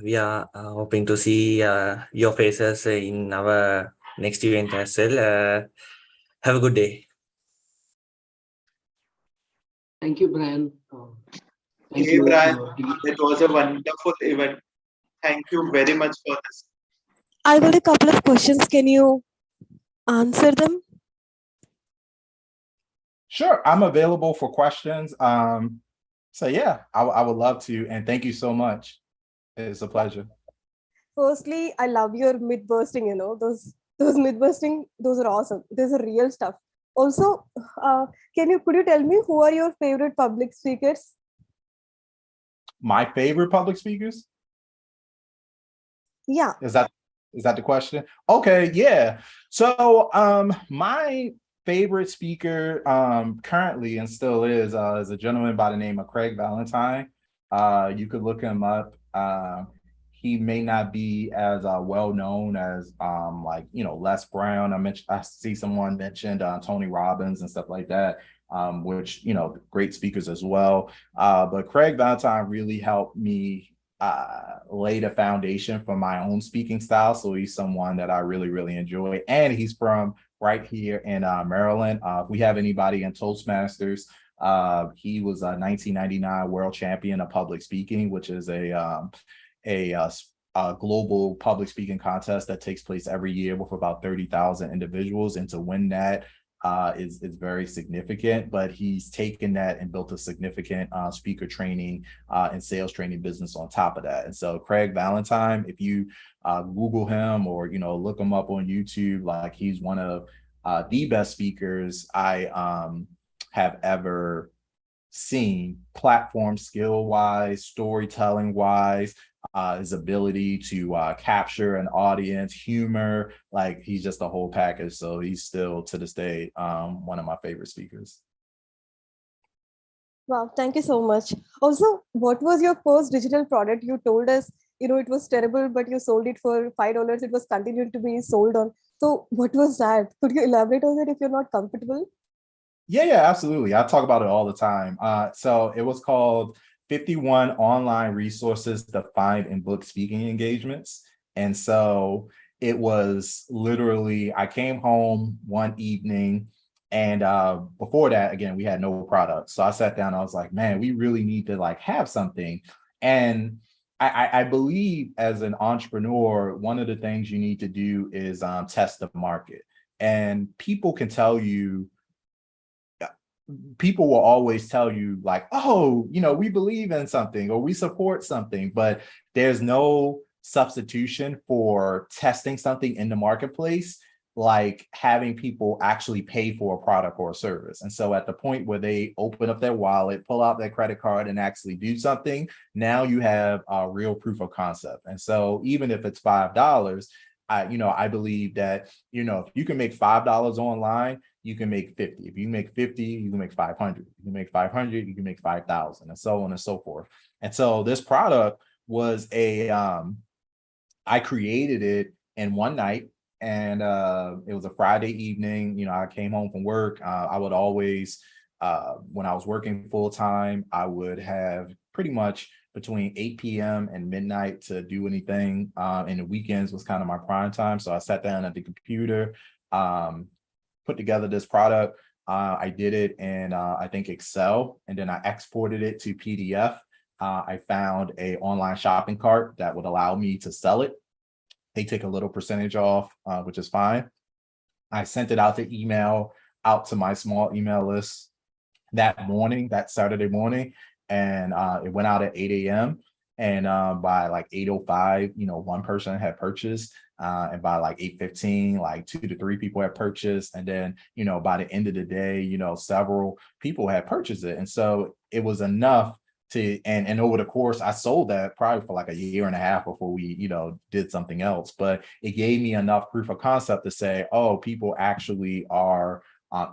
[SPEAKER 2] We are hoping to see your faces in our next event as well. Have a good day.
[SPEAKER 3] Thank you, Brian.
[SPEAKER 4] Thank you, Brian. It was a wonderful event. Thank you very much for this.
[SPEAKER 5] I got a couple of questions. Can you answer them?
[SPEAKER 1] Sure, I'm available for questions. So yeah, I would love to, and thank you so much. It's a pleasure.
[SPEAKER 5] Firstly, I love your myth bursting. Those myth bursting, those are awesome. Those are real stuff. Also, could you tell me who are your favorite public speakers?
[SPEAKER 1] My favorite public speakers?
[SPEAKER 5] Yeah.
[SPEAKER 1] Is that the question? Okay, yeah. So my favorite speaker currently and still is a gentleman by the name of Craig Valentine. You could look him up. He may not be as well known as Les Brown. I see someone mentioned Tony Robbins and stuff like that, which great speakers as well. But Craig Valentine really helped me lay the foundation for my own speaking style. So he's someone that I really, really enjoy, and he's from right here in Maryland. If we have anybody in Toastmasters, he was a 1999 world champion of public speaking, which is a global public speaking contest that takes place every year with about 30,000 individuals. And to win that is very significant, but he's taken that and built a significant speaker training and sales training business on top of that. And so Craig Valentine, if you Google him or look him up on YouTube, like he's one of the best speakers I have ever seen, platform skill wise, storytelling wise, his ability to capture an audience, humor, like he's just a whole package. So he's still to this day one of my favorite speakers.
[SPEAKER 5] Wow, thank you so much. Also, what was your first digital product? You told us, it was terrible, but you sold it for $5. It was continued to be sold on. So, what was that? Could you elaborate on it if you're not comfortable?
[SPEAKER 1] Yeah, absolutely. I talk about it all the time. So it was called 51 Online Resources Defined in Book Speaking Engagements. And so it was literally, I came home one evening, and before that, again, we had no product. So I sat down, I was like, man, we really need to like have something. And I believe as an entrepreneur, one of the things you need to do is test the market. And people will always tell you like, oh, we believe in something or we support something, but there's no substitution for testing something in the marketplace, like having people actually pay for a product or a service. And so at the point where they open up their wallet, pull out their credit card and actually do something, now you have a real proof of concept. And so even if it's $5, I believe that, if you can make $5 online, you can make 50. If you make 50, you can make 500. You can make 500, you can make 5,000, and so on and so forth. And so this product was I created it in one night, and it was a Friday evening. I came home from work. I would always, when I was working full time, I would have pretty much between 8 p.m. and midnight to do anything. And the weekends was kind of my prime time. So I sat down at the computer, put together this product. I did it in, I think, Excel, and then I exported it to PDF. I found a online shopping cart that would allow me to sell it. They take a little percentage off, which is fine. I sent it out to my small email list that Saturday morning, and it went out at 8 a.m. And by like 8:05, one person had purchased. And by like 8:15, like 2 to 3 people had purchased. And then, by the end of the day, several people had purchased it. And so it was enough and over the course, I sold that probably for like a year and a half before we, did something else. But it gave me enough proof of concept to say, oh, people actually are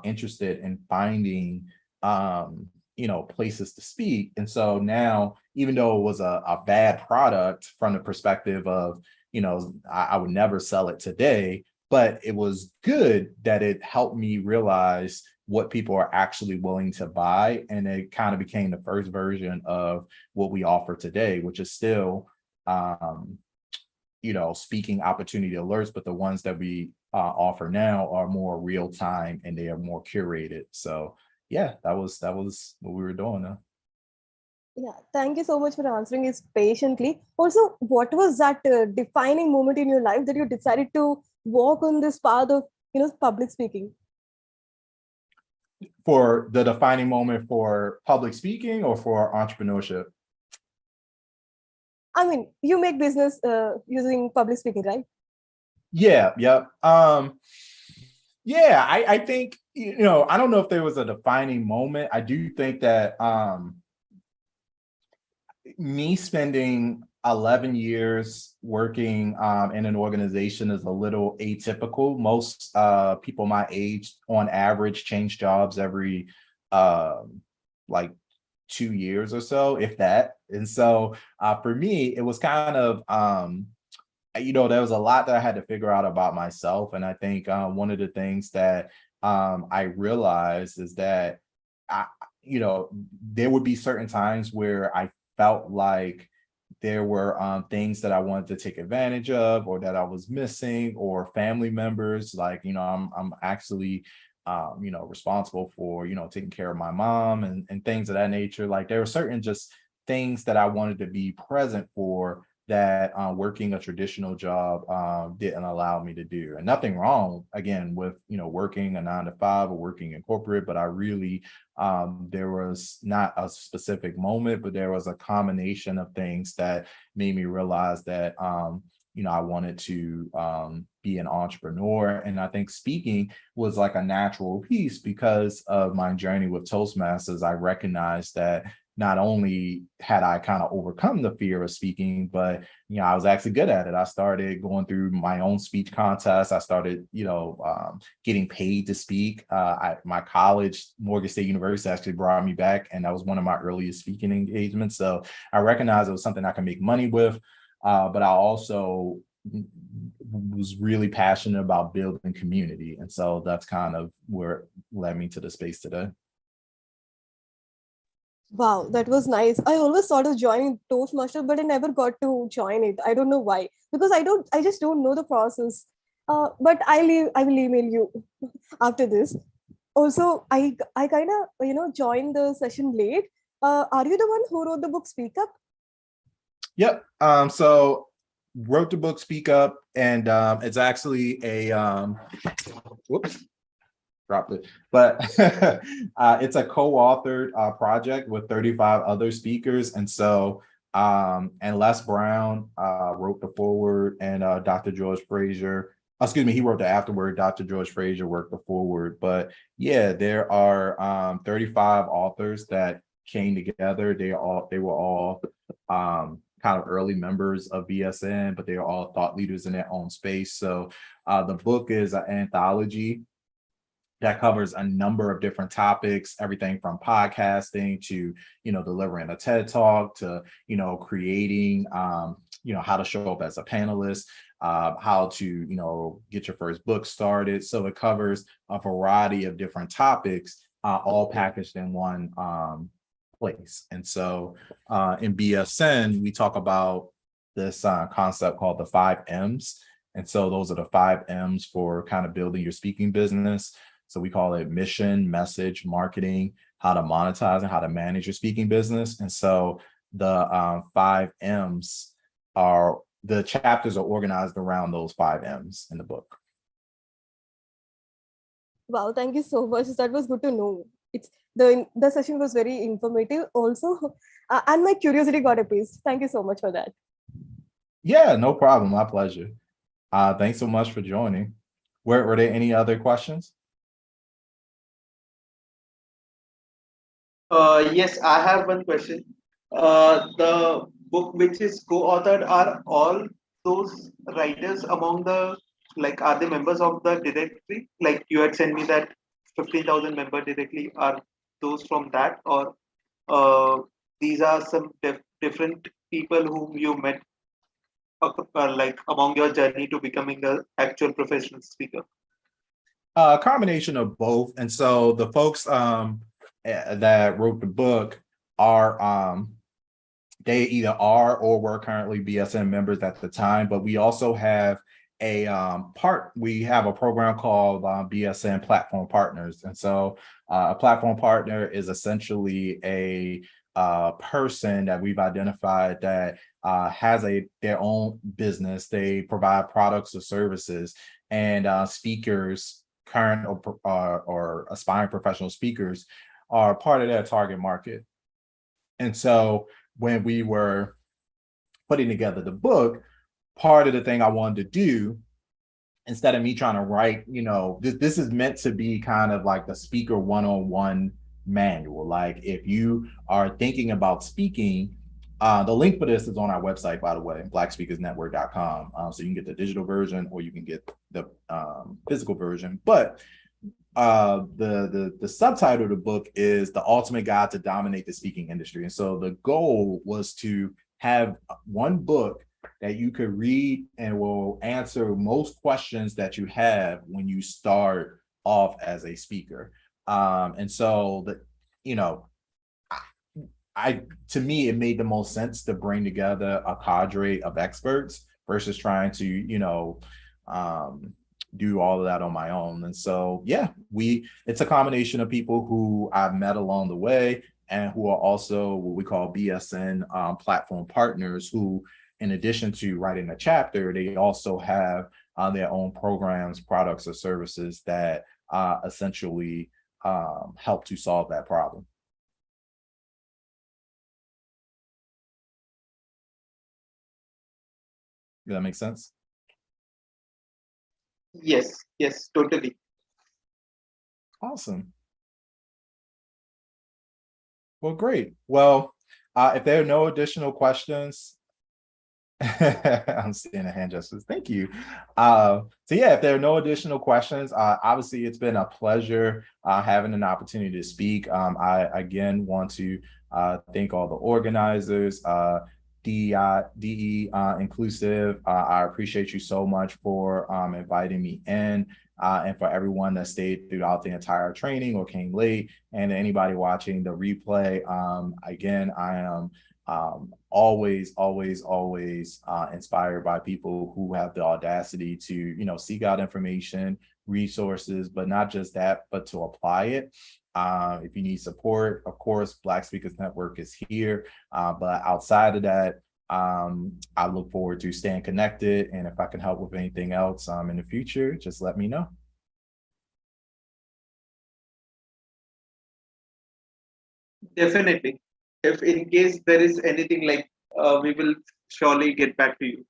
[SPEAKER 1] interested in finding places to speak. And so now, even though it was a bad product from the perspective of, I would never sell it today, but it was good that it helped me realize what people are actually willing to buy. And it kind of became the first version of what we offer today, which is still, speaking opportunity alerts, but the ones that we offer now are more real time and they are more curated. So yeah, that was what we were doing.
[SPEAKER 5] Yeah, thank you so much for answering this patiently. Also, what was that defining moment in your life that you decided to walk on this path of, public speaking?
[SPEAKER 1] For the defining moment for public speaking or for entrepreneurship?
[SPEAKER 5] I mean, you make business using public speaking, right?
[SPEAKER 1] Yeah, yep. Yeah, I think, I don't know if there was a defining moment. I do think that me spending 11 years working in an organization is a little atypical. Most people my age on average change jobs every like 2 years or so, if that. And so for me, it was kind of there was a lot that I had to figure out about myself. And I think one of the things that I realized is that there would be certain times where I felt like there were things that I wanted to take advantage of or that I was missing, or family members, like, I'm actually responsible for, taking care of my mom and things of that nature. Like there were certain just things that I wanted to be present for that working a traditional job didn't allow me to do. And nothing wrong, again, with, working a 9 to 5 or working in corporate, but I really, there was not a specific moment, but there was a combination of things that made me realize that, I wanted to be an entrepreneur. And I think speaking was like a natural piece because of my journey with Toastmasters. I recognized that not only had I kind of overcome the fear of speaking, but I was actually good at it. I started going through my own speech contests. I started, getting paid to speak. My college, Morgan State University, actually brought me back, and that was one of my earliest speaking engagements. So I recognized it was something I could make money with, but I also was really passionate about building community, and so that's kind of where led me to the space today.
[SPEAKER 5] Wow, that was nice. I always thought of joining Toastmaster, but I never got to join it. I don't know why, because I just don't know the process. But I will email you after this. Also, I kind of joined the session late. Are you the one who wrote the book Speak Up?
[SPEAKER 1] Yep. So wrote the book Speak Up, and it's actually a whoops. Dropped it, but it's a co-authored project with 35 other speakers. And so and Les Brown wrote the foreword, and Dr. George Fraser, excuse me, he wrote the afterword. Dr. George Fraser worked the foreword. But yeah, there are 35 authors that came together. They were all kind of early members of BSN, but they are all thought leaders in their own space. So the book is an anthology that covers a number of different topics, everything from podcasting to, delivering a TED Talk to, creating, how to show up as a panelist, how to, get your first book started. So it covers a variety of different topics, all packaged in one place. And so in BSN, we talk about this concept called the 5 M's. And so those are the 5 M's for kind of building your speaking business. So we call it mission, message, marketing, how to monetize, and how to manage your speaking business. And so the 5 M's the chapters are organized around those 5 M's in the book.
[SPEAKER 5] Wow, thank you so much. That was good to know. The session was very informative also, and my curiosity got appeased. Thank you so much for that.
[SPEAKER 1] Yeah, no problem. My pleasure. Thanks so much for joining. Were there any other questions?
[SPEAKER 4] Yes, I have one question. The book which is co-authored, are all those writers among the, like, are they members of the directory? Like you had sent me that 15,000 member directly. Are those from that, or these are some different people whom you met, like among your journey to becoming an actual professional speaker?
[SPEAKER 1] A combination of both. And so the folks that wrote the book are they either are or were currently BSN members at the time, but we also have we have a program called BSN Platform Partners. And so a platform partner is essentially a person that we've identified that has their own business. They provide products or services, and speakers, current or aspiring professional speakers, are part of their target market. And so when we were putting together the book, part of the thing I wanted to do, instead of me trying to write, this is meant to be kind of like the speaker one-on-one manual. Like if you are thinking about speaking, the link for this is on our website, by the way, blackspeakersnetwork.com. So you can get the digital version or you can get the physical version. But the subtitle of the book is The Ultimate Guide to Dominate the Speaking Industry. And so the goal was to have one book that you could read and will answer most questions that you have when you start off as a speaker. And so to me, it made the most sense to bring together a cadre of experts versus trying to, do all of that on my own. And so, yeah, it's a combination of people who I've met along the way and who are also what we call BSN platform partners, who, in addition to writing a chapter, they also have their own programs, products, or services that essentially help to solve that problem. Does that make sense?
[SPEAKER 4] Yes, yes, totally.
[SPEAKER 1] Awesome. Well, great. Well, if there are no additional questions, I'm seeing a hand gestures. Thank you. So yeah, if there are no additional questions, obviously it's been a pleasure having an opportunity to speak. I again want to thank all the organizers, DE Inclusive. I appreciate you so much for inviting me in, and for everyone that stayed throughout the entire training or came late, and anybody watching the replay. Again, I am always inspired by people who have the audacity to, you know, seek out information, resources, but not just that, but to apply it. If you need support, of course, Black Speakers Network is here. But outside of that, I look forward to staying connected. And if I can help with anything else in the future, just let me know.
[SPEAKER 4] Definitely. If in case there is anything like, we will surely get back to you.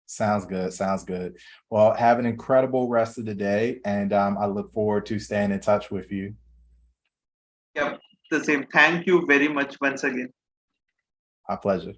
[SPEAKER 1] Sounds good. Sounds good. Well, have an incredible rest of the day. And I look forward to staying in touch with you.
[SPEAKER 4] Yeah, the same. Thank you very much once again.
[SPEAKER 1] My pleasure.